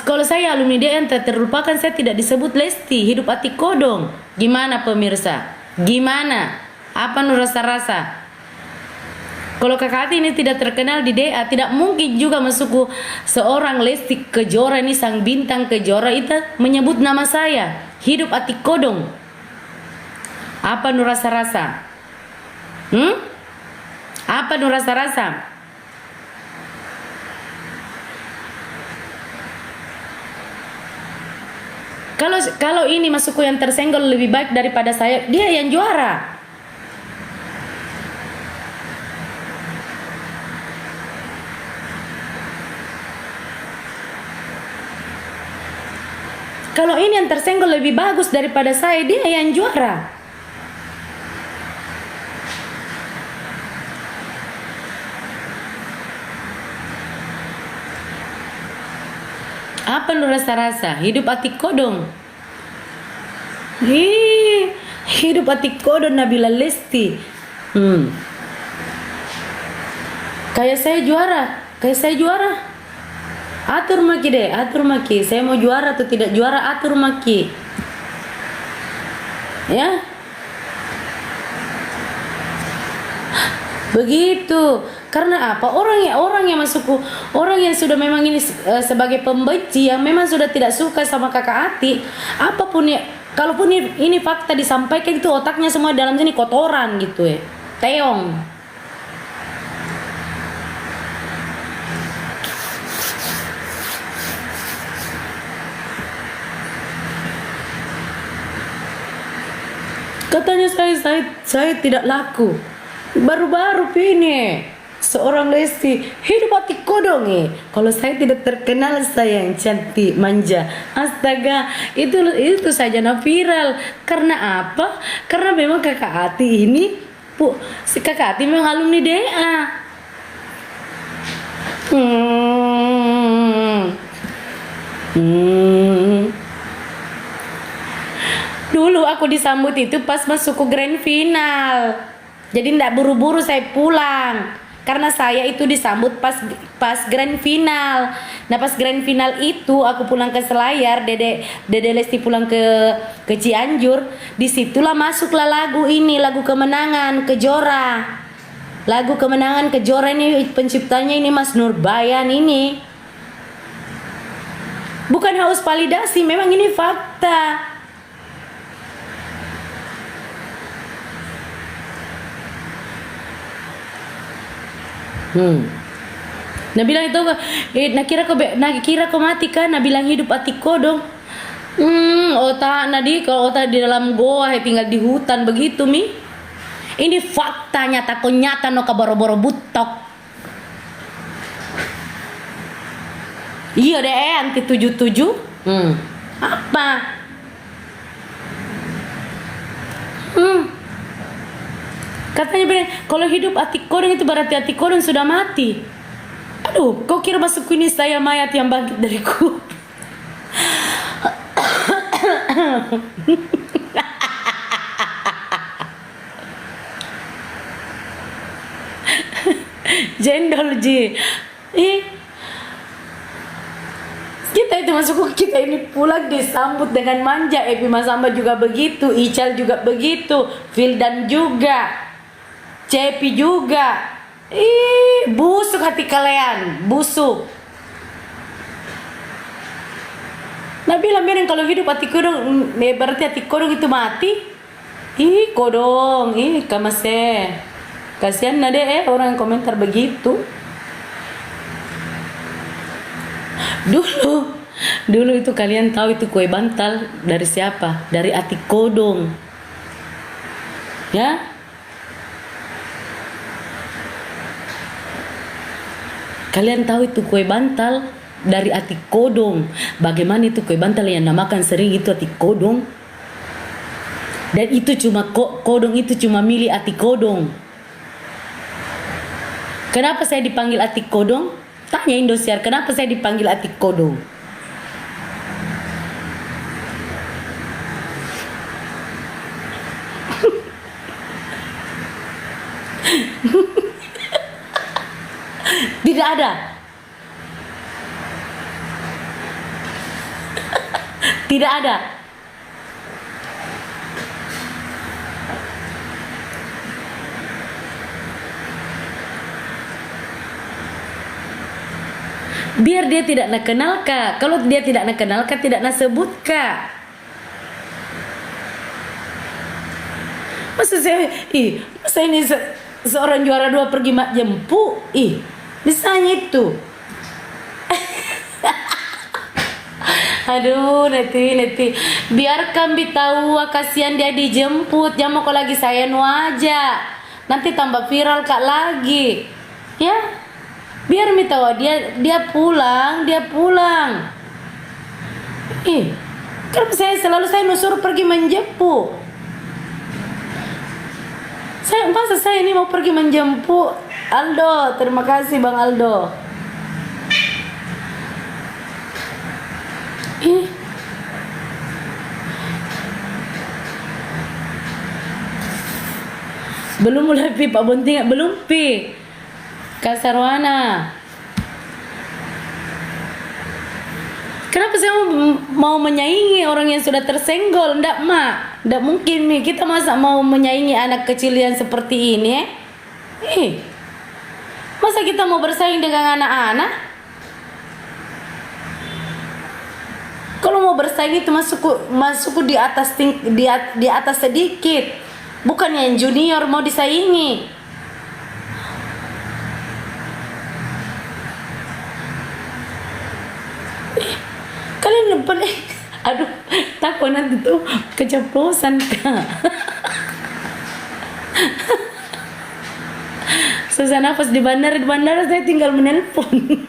Kalau saya alumni dia yang terlupakan, saya tidak disebut Lesti, hidup Ati Kodong. Gimana pemirsa? Gimana? Apa nu rasa-rasa? Kalau Kakak Ati ini tidak terkenal di DA, tidak mungkin juga masuk seorang Lesti Kejora ini sang bintang Kejora itu menyebut nama saya. Hidup Ati Kodong. Apa nu rasa-rasa? Apa nu rasa-rasa? Kalau ini masukku yang tersenggol lebih baik daripada saya, dia yang juara. Kalau ini yang tersenggol lebih bagus daripada saya, dia yang juara. Apa nu rasa-rasa? Hidup Ati Kodong. Hidup Ati Kodong Nabila Lesti. Kayak saya juara. Atur maki. Saya mau juara atau tidak juara, atur maki. Ya. Begitu. Karena apa? Orang yang masuk, orang yang sudah memang ini sebagai pembenci, yang memang sudah tidak suka sama Kakak Ati, apapun ya, kalaupun ini fakta disampaikan itu otaknya semua dalam sini kotoran gitu ya. Teong. Katanya saya tidak laku. Baru-baru ini seorang Lesti, hidup Ati Kodong nih. Kalau saya tidak terkenal, saya yang cantik, manja. Astaga, itu saja viral. Karena apa? Karena memang Kakak Ati ini, si Kakak Ati memang alumni DA. Dulu aku disambut itu pas masuk ke grand final. Jadi ndak buru-buru saya pulang. Karena saya itu disambut pas grand final. Nah pas grand final itu aku pulang ke Selayar, Dede Lesti pulang ke Cianjur. Disitulah masuklah lagu kemenangan Kejora. Lagu kemenangan Kejora ini penciptanya ini Mas Nurbayan ini. Bukan haus validasi, memang ini fakta. Nah bilang itu, nah kira kau mati kan? Nah bilang hidup ati kodong. Otak nadi kalau otak di dalam goa, tinggal di hutan begitu mi. Ini fakta nyata, kau nyata no kaboro-boro butok. Iya deh anti 77. Apa? Katanya bilang kalau hidup ati kodong itu berarti ati kodong sudah mati. Aduh, kau kira masuk ini saya mayat yang bangkit dari kubur? Jendol ji. Kita itu masuk kita ini pulang disambut dengan manja. Epi Mas Amba juga begitu, Ical juga begitu, Vildan juga, Cepi juga. Busuk hati kalian, busuk. Nah bilang kalau hidup hati kodong, berarti hati kodong itu mati. Kodong, kamase. Kasihan nade orang yang komentar begitu. Dulu itu kalian tahu itu kue bantal dari siapa? Dari hati kodong. Ya? Kalian tahu itu kue bantal dari hati kodong. Bagaimana itu kue bantal yang namakan sering itu hati kodong? Dan itu cuma kodong itu cuma milik hati kodong. Kenapa saya dipanggil hati kodong? Tanya Indosiar, kenapa saya dipanggil hati kodong? Tidak ada. Tidak ada. Biar dia tidak nak kenal kak. Kalau dia tidak nak kenal kak, tidak nak sebut kak. Masa ini seorang juara 2 pergi mak jemput. Misalnya itu. Aduh, neti. Biarkan tahu, kasihan dia dijemput. Jangan mau lagi saya nu aja. Nanti tambah viral kak lagi. Ya. Biar tahu dia pulang. Kenapa saya suruh pergi menjemput? Masa saya ini mau pergi menjemput Aldo, terima kasih Bang Aldo. Belum mulai pi Pak Bunting, belum pi Kak Sarwana. Kenapa saya mau menyaingi orang yang sudah tersenggol? Ndak mak, ndak mungkin nih. Kita masa mau menyaingi anak kecil yang seperti ini? Masa kita mau bersaing dengan anak-anak? Kalau mau bersaing itu masuk di atas sedikit, bukan yang junior mau disaingi. Kalian lupa nih. Aduh, takut nanti tuh keceplosan kak. Susah nafas di bandara saya tinggal menelpon.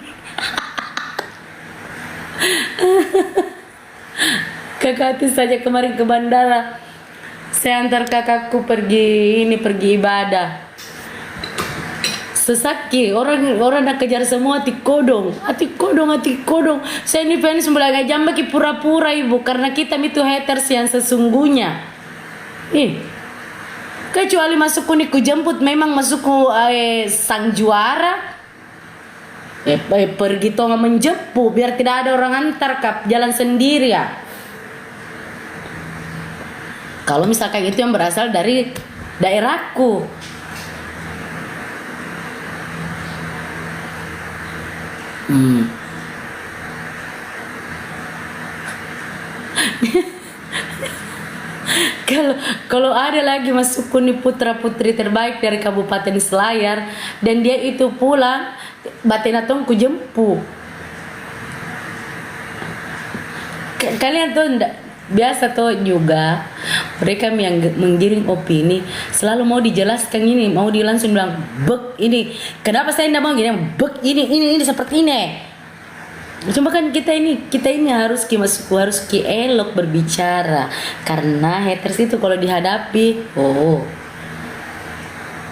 Kakak itu saja kemarin ke bandara, saya antar kakakku pergi ibadah. Sesaki orang nak kejar semua hati kodong. Saya ini fans mulai jam bagi pura-pura ibu, karena kita itu haters yang sesungguhnya. Kecuali masukku nih ku jemput, memang masukku sang juara. Pergi toh menjemput biar tidak ada orang antar kap, jalan sendiri ya. Kalau misalkan itu yang berasal dari daerahku. Kalau ada lagi masukku nih putra putri terbaik dari Kabupaten Selayar dan dia itu pulang, batin atong ku jemput. Kalian tuh biasa tuh juga mereka yang menggiring opini selalu mau dijelaskan ini, mau di langsung bilang bek ini kenapa saya tidak mau gini, bek ini seperti ini. Cuma kan kita ini harus elok berbicara karena haters itu kalau dihadapi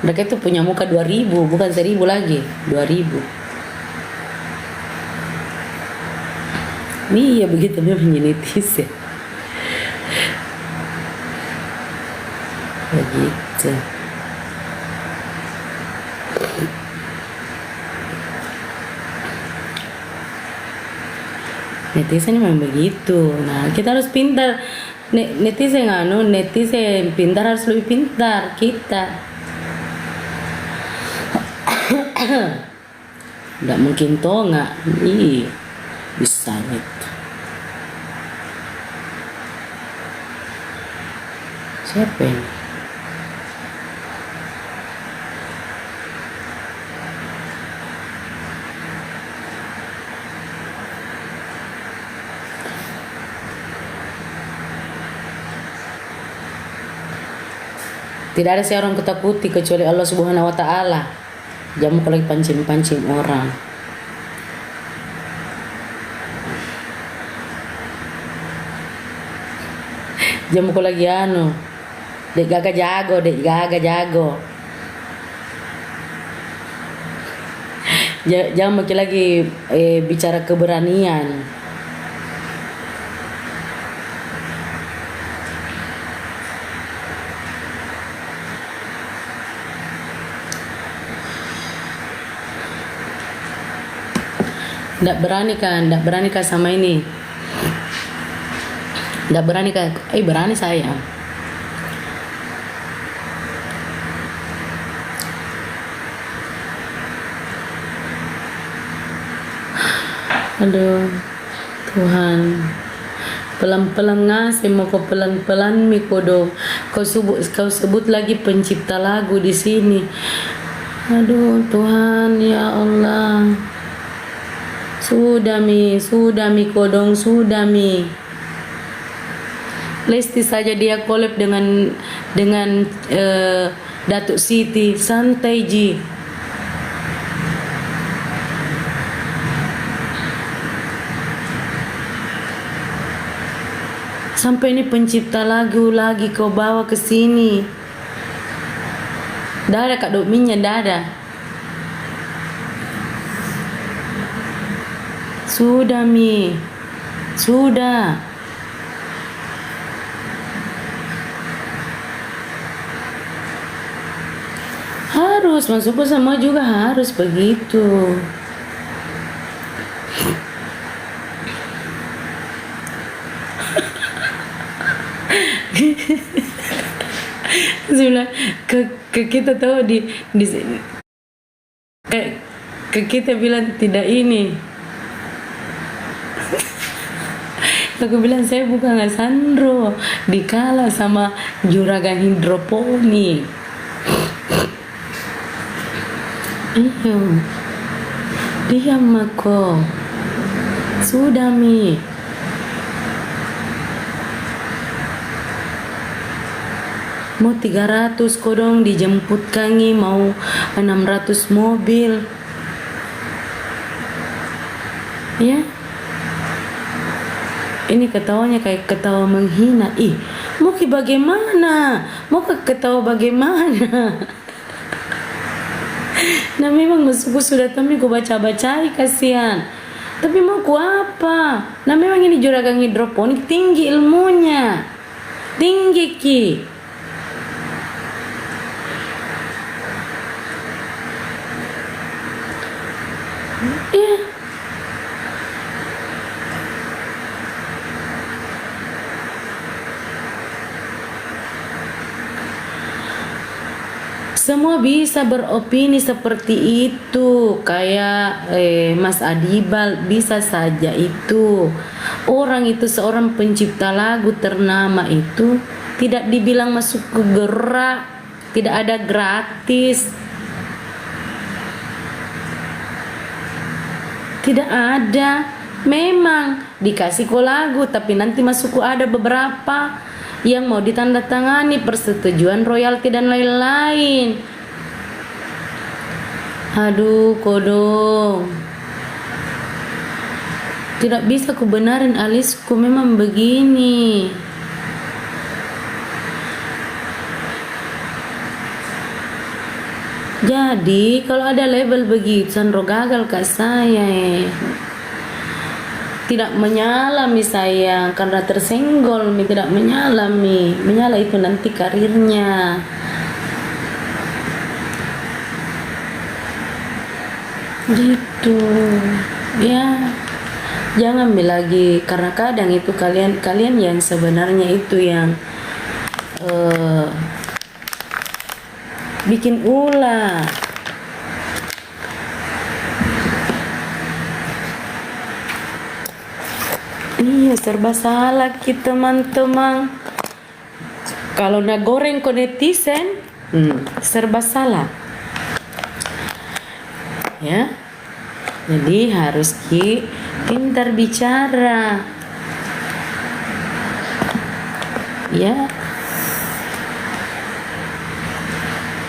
mereka itu punya muka 2000 bukan 1000 lagi 2000. Iya begitu memang genetis ya. Begitu. Netizen memang begitu. Nah, kita harus pintar. Netizen pintar harus lebih pintar kita. Nggak mungkin toh nggak. Ih, bisa gitu. Siapa ini? Tidak ada seorang ketakuti kecuali Allah Subhanahu wa taala. Jangan kau lagi pancing-pancing orang. Jangan kau lagi dek gaga jago. Jangan makin lagi bicara keberanian. Nggak berani kan sama ini. Nggak berani kan? Berani saya. Aduh, Tuhan. Pelan-pelan ngasih mau kau pelan-pelan mikodong. Kau sebut lagi pencipta lagu di sini. Aduh, Tuhan ya Allah. Sudah mi kodong, sudah mi. Lesti saja dia collab dengan Datuk Siti, santai ji. Sampai ini pencipta lagu lagi kau bawa ke sini. Dada Kak Dominya dada. Sudah mi, sudah. Harus masuk sama juga harus begitu. Sebelah ke kita tahu di sini. Ke kita bilang tidak ini. Aku bilang saya bukan Sandro, dikalah sama juragan hidroponik. Iyo, diam aku. Sudah mi. Mau 300 kodong dijemput kangi, mau 600 mobil. Ya. Ini ketawanya kayak ketawa menghina. Mau ke bagaimana? Mau ke ketawa bagaimana? Nah memang musuhku sudah tahu ku baca-bacai kasihan. Tapi mau ku apa? Nah memang ini juragan hidroponik tinggi ilmunya. Tinggi ki. Ya. Semua bisa beropini seperti itu. Kayak Mas Adibal bisa saja itu. Orang itu seorang pencipta lagu ternama itu Tidak dibilang masuk ke gerak, tidak ada gratis. Tidak ada. Memang dikasih ko lagu, tapi nanti masuk ada beberapa yang mau ditandatangani persetujuan royalti dan lain-lain. Aduh, kodong. Tidak bisa ku benarin alisku, memang begini. Jadi kalau ada label begitu, Sandro gagal kak saya. Tidak menyala mi sayang, karena tersenggol mi, tidak menyala mi. Menyala itu nanti karirnya. Gitu. Ya. Jangan mi lagi, karena kadang itu kalian yang sebenarnya itu yang bikin ulah. Iya, serba salah kita teman-teman. Kalau nak goreng ke netizen, serba salah. Ya. Jadi harus pintar bicara. Ya.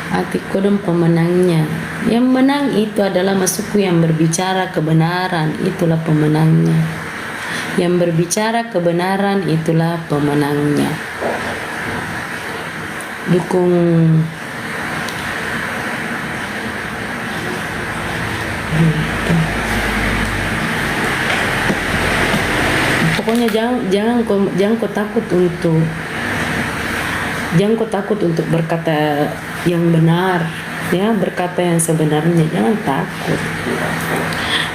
Hati kodong pemenangnya. Yang menang itu adalah masukku yang berbicara kebenaran, itulah pemenangnya. Yang berbicara kebenaran itulah pemenangnya. Dukung pokoknya jangan kau takut untuk berkata yang benar, ya, berkata yang sebenarnya, jangan takut.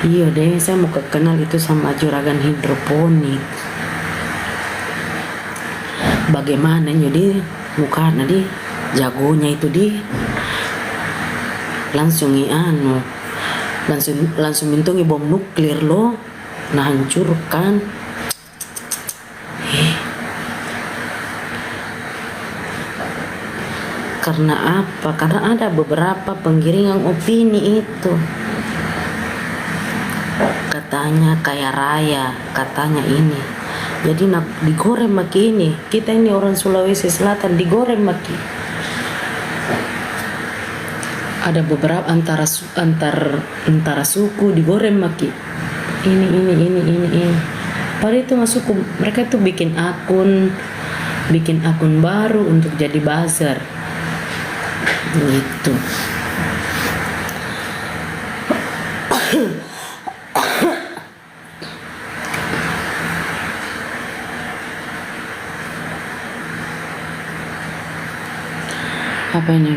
Iya deh, saya mau kenal itu sama juragan hidroponik. Bagaimana jadi mukanya di jagonya itu di langsung langsung mintungi bom nuklir loh, nah hancurkan. Karena apa? Karena ada beberapa penggiringan opini itu. Katanya kaya raya, katanya ini. Jadi digoreng maki ini. Kita ini orang Sulawesi Selatan digoreng maki. Ada beberapa antara suku digoreng maki. Ini. Padahal itu masuk mereka itu bikin akun baru untuk jadi buzzer. Gitu. Apa ini?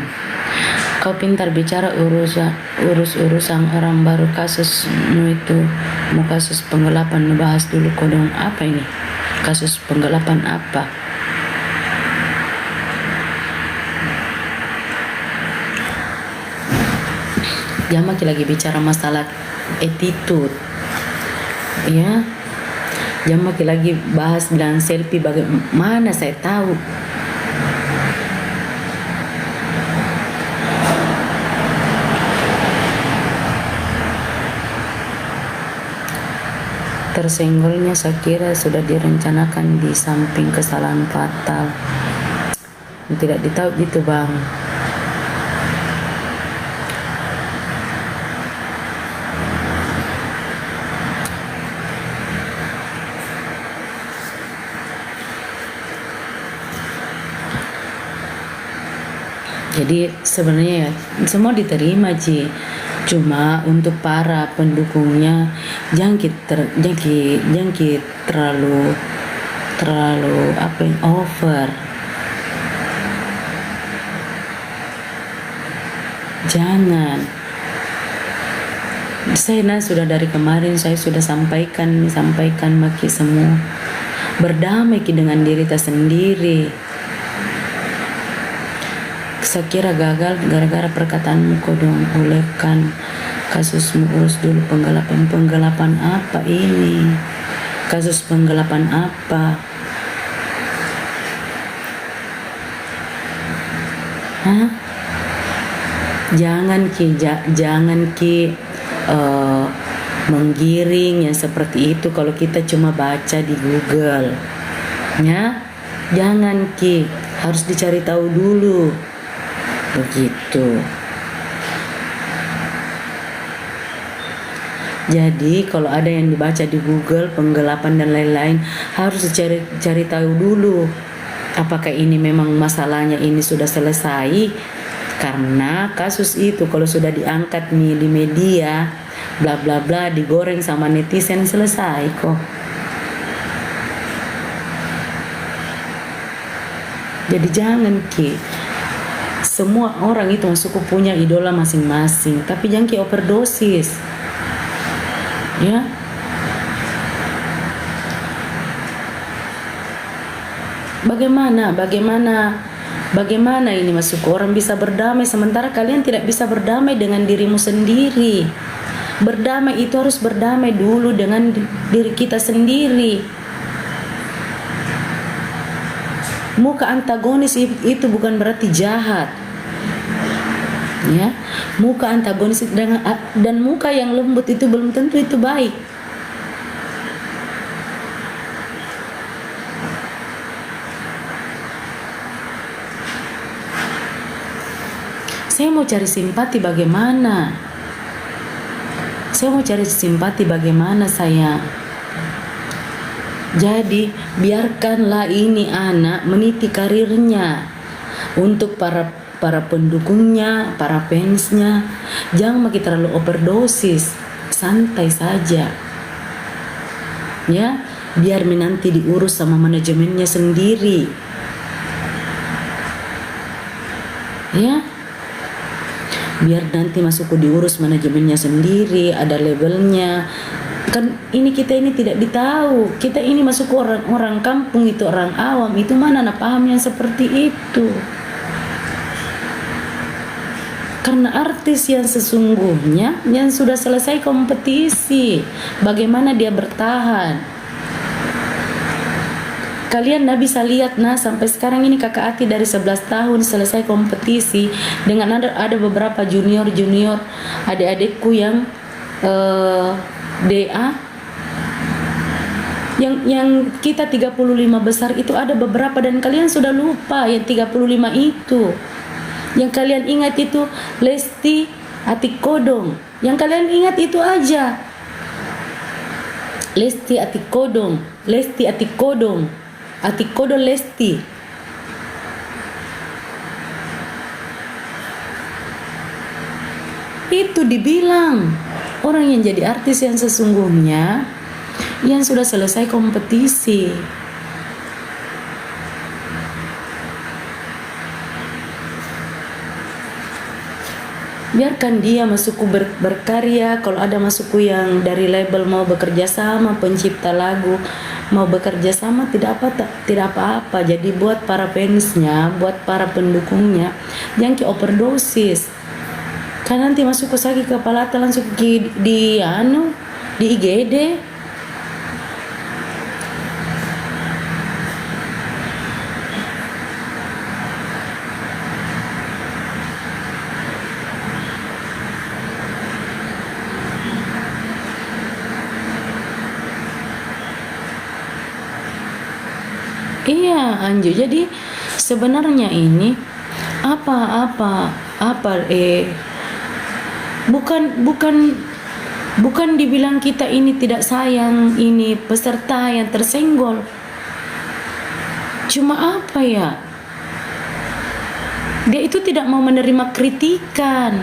Kau pintar bicara urusan orang baru, kasusmu itu mau kasus penggelapan, bahas dulu kodong. Apa ini? Kasus penggelapan apa? Jangan lagi bicara masalah attitude, ya. Jangan lagi bahas dan selfie, bagaimana saya tahu. Tersenggolnya saya kira sudah direncanakan di samping kesalahan fatal. Tidak ditahu gitu bang. Jadi sebenarnya ya semua diterima Ci. Cuma untuk para pendukungnya jangan terlalu apa yang over. Jangan. Saya sudah dari kemarin saya sudah sampaikan maki semua. Berdamai dengan diri kita sendiri. Saya kira gagal gara-gara perkataanmu kodong, olehkan kasusmu urus dulu. Penggelapan apa ini? Kasus penggelapan apa? Hah? Jangan ki menggiring yang seperti itu kalau kita cuma baca di Google, ya. Jangan ki, harus dicari tahu dulu, begitu. Jadi kalau ada yang dibaca di Google penggelapan dan lain-lain, harus cari tahu dulu apakah ini memang masalahnya ini sudah selesai. Karena kasus itu kalau sudah diangkat nih di media, bla bla bla, digoreng sama netizen, selesai kok. Jadi jangan ki, semua orang itu masuk punya idola masing-masing, tapi jangan ki overdosis, ya. Bagaimana ini masuk orang bisa berdamai sementara kalian tidak bisa berdamai dengan dirimu sendiri. Berdamai itu harus berdamai dulu dengan diri kita sendiri. Muka antagonis itu bukan berarti jahat, ya. Muka antagonis dan muka yang lembut itu belum tentu itu baik. Saya mau cari simpati bagaimana? Saya? Jadi biarkanlah ini anak meniti karirnya. Untuk para pendukungnya, para fansnya, jangan makin terlalu overdosis, santai saja, ya. Biar nanti diurus sama manajemennya sendiri, ya. Biar nanti masuk diurus manajemennya sendiri, ada labelnya. Kan kita ini tidak ditahu. Kita ini masuk orang kampung, itu orang awam, itu mana paham yang seperti itu. Karena artis yang sesungguhnya yang sudah selesai kompetisi, bagaimana dia bertahan? Kalian nggak bisa lihat sampai sekarang ini kakak Ati dari 11 tahun selesai kompetisi dengan ada beberapa junior adik-adikku yang DA yang kita 35 besar itu ada beberapa, dan kalian sudah lupa yang 35 itu. Yang kalian ingat itu Lesti Atikodong, yang kalian ingat itu aja. Lesti Atikodong, Atikodo Lesti. Itu dibilang orang yang jadi artis yang sesungguhnya yang sudah selesai kompetisi. Biarkan dia masukku berkarya. Kalau ada masukku yang dari label mau bekerja sama, pencipta lagu mau bekerja sama, tidak apa-apa. Jadi buat para fansnya, buat para pendukungnya, jangan overdosis. Kan nanti masuk ke sakit kepala langsung di IGD. Iya, Anju. Jadi sebenarnya ini bukan dibilang kita ini tidak sayang ini peserta yang tersenggol. Cuma dia itu tidak mau menerima kritikan.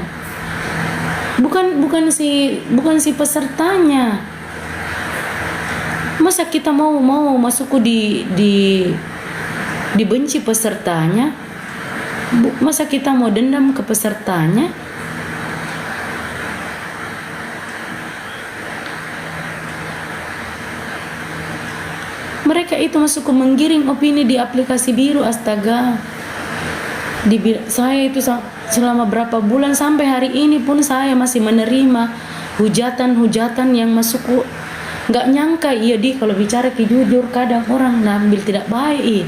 Bukan si pesertanya. Masa kita mau masuk dibenci pesertanya? Masa kita mau dendam ke pesertanya? Mereka itu masuk menggiring opini di aplikasi biru, astaga. Saya itu selama berapa bulan sampai hari ini pun saya masih menerima hujatan yang masuk. Nggak nyangka kalau bicara jujur kadang orang ambil tidak baik.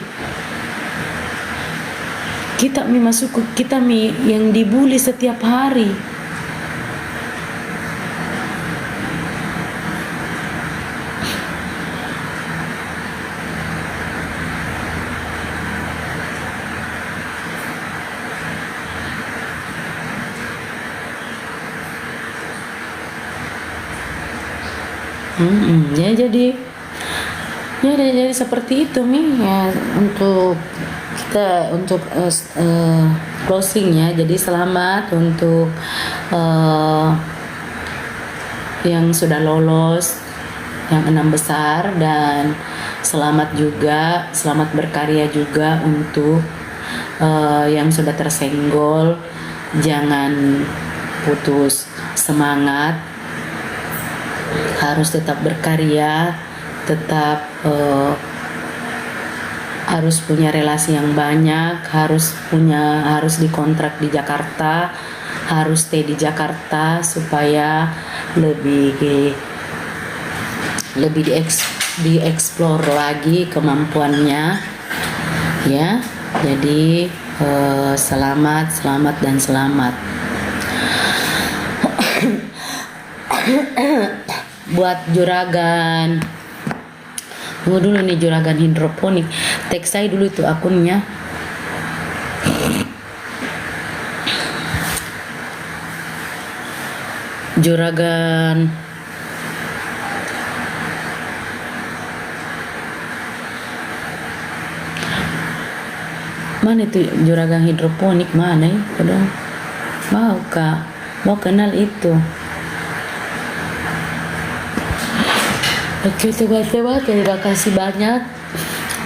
Kita mi masuk, kita mi yang dibully setiap hari. Ya jadi seperti itu mi ya, untuk kita untuk closing ya. Jadi selamat untuk eh, yang sudah lolos yang 6 besar, dan selamat juga, selamat berkarya juga untuk yang sudah tersenggol. Jangan putus semangat, harus tetap berkarya, tetap harus punya relasi yang banyak, harus dikontrak di Jakarta, harus stay di Jakarta supaya lebih dieksplor lagi kemampuannya ya. Jadi selamat dan selamat. Buat juragan, tunggu dulu nih, juragan hidroponik, tag saya dulu itu akunnya. Juragan mana itu, juragan hidroponik mana ya? Dong mau kenal itu. Oke teman-teman, terima kasih banyak.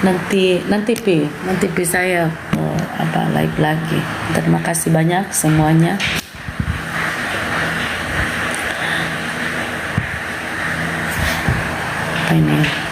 Nanti pi saya live lagi. Terima kasih banyak semuanya. Apa ini?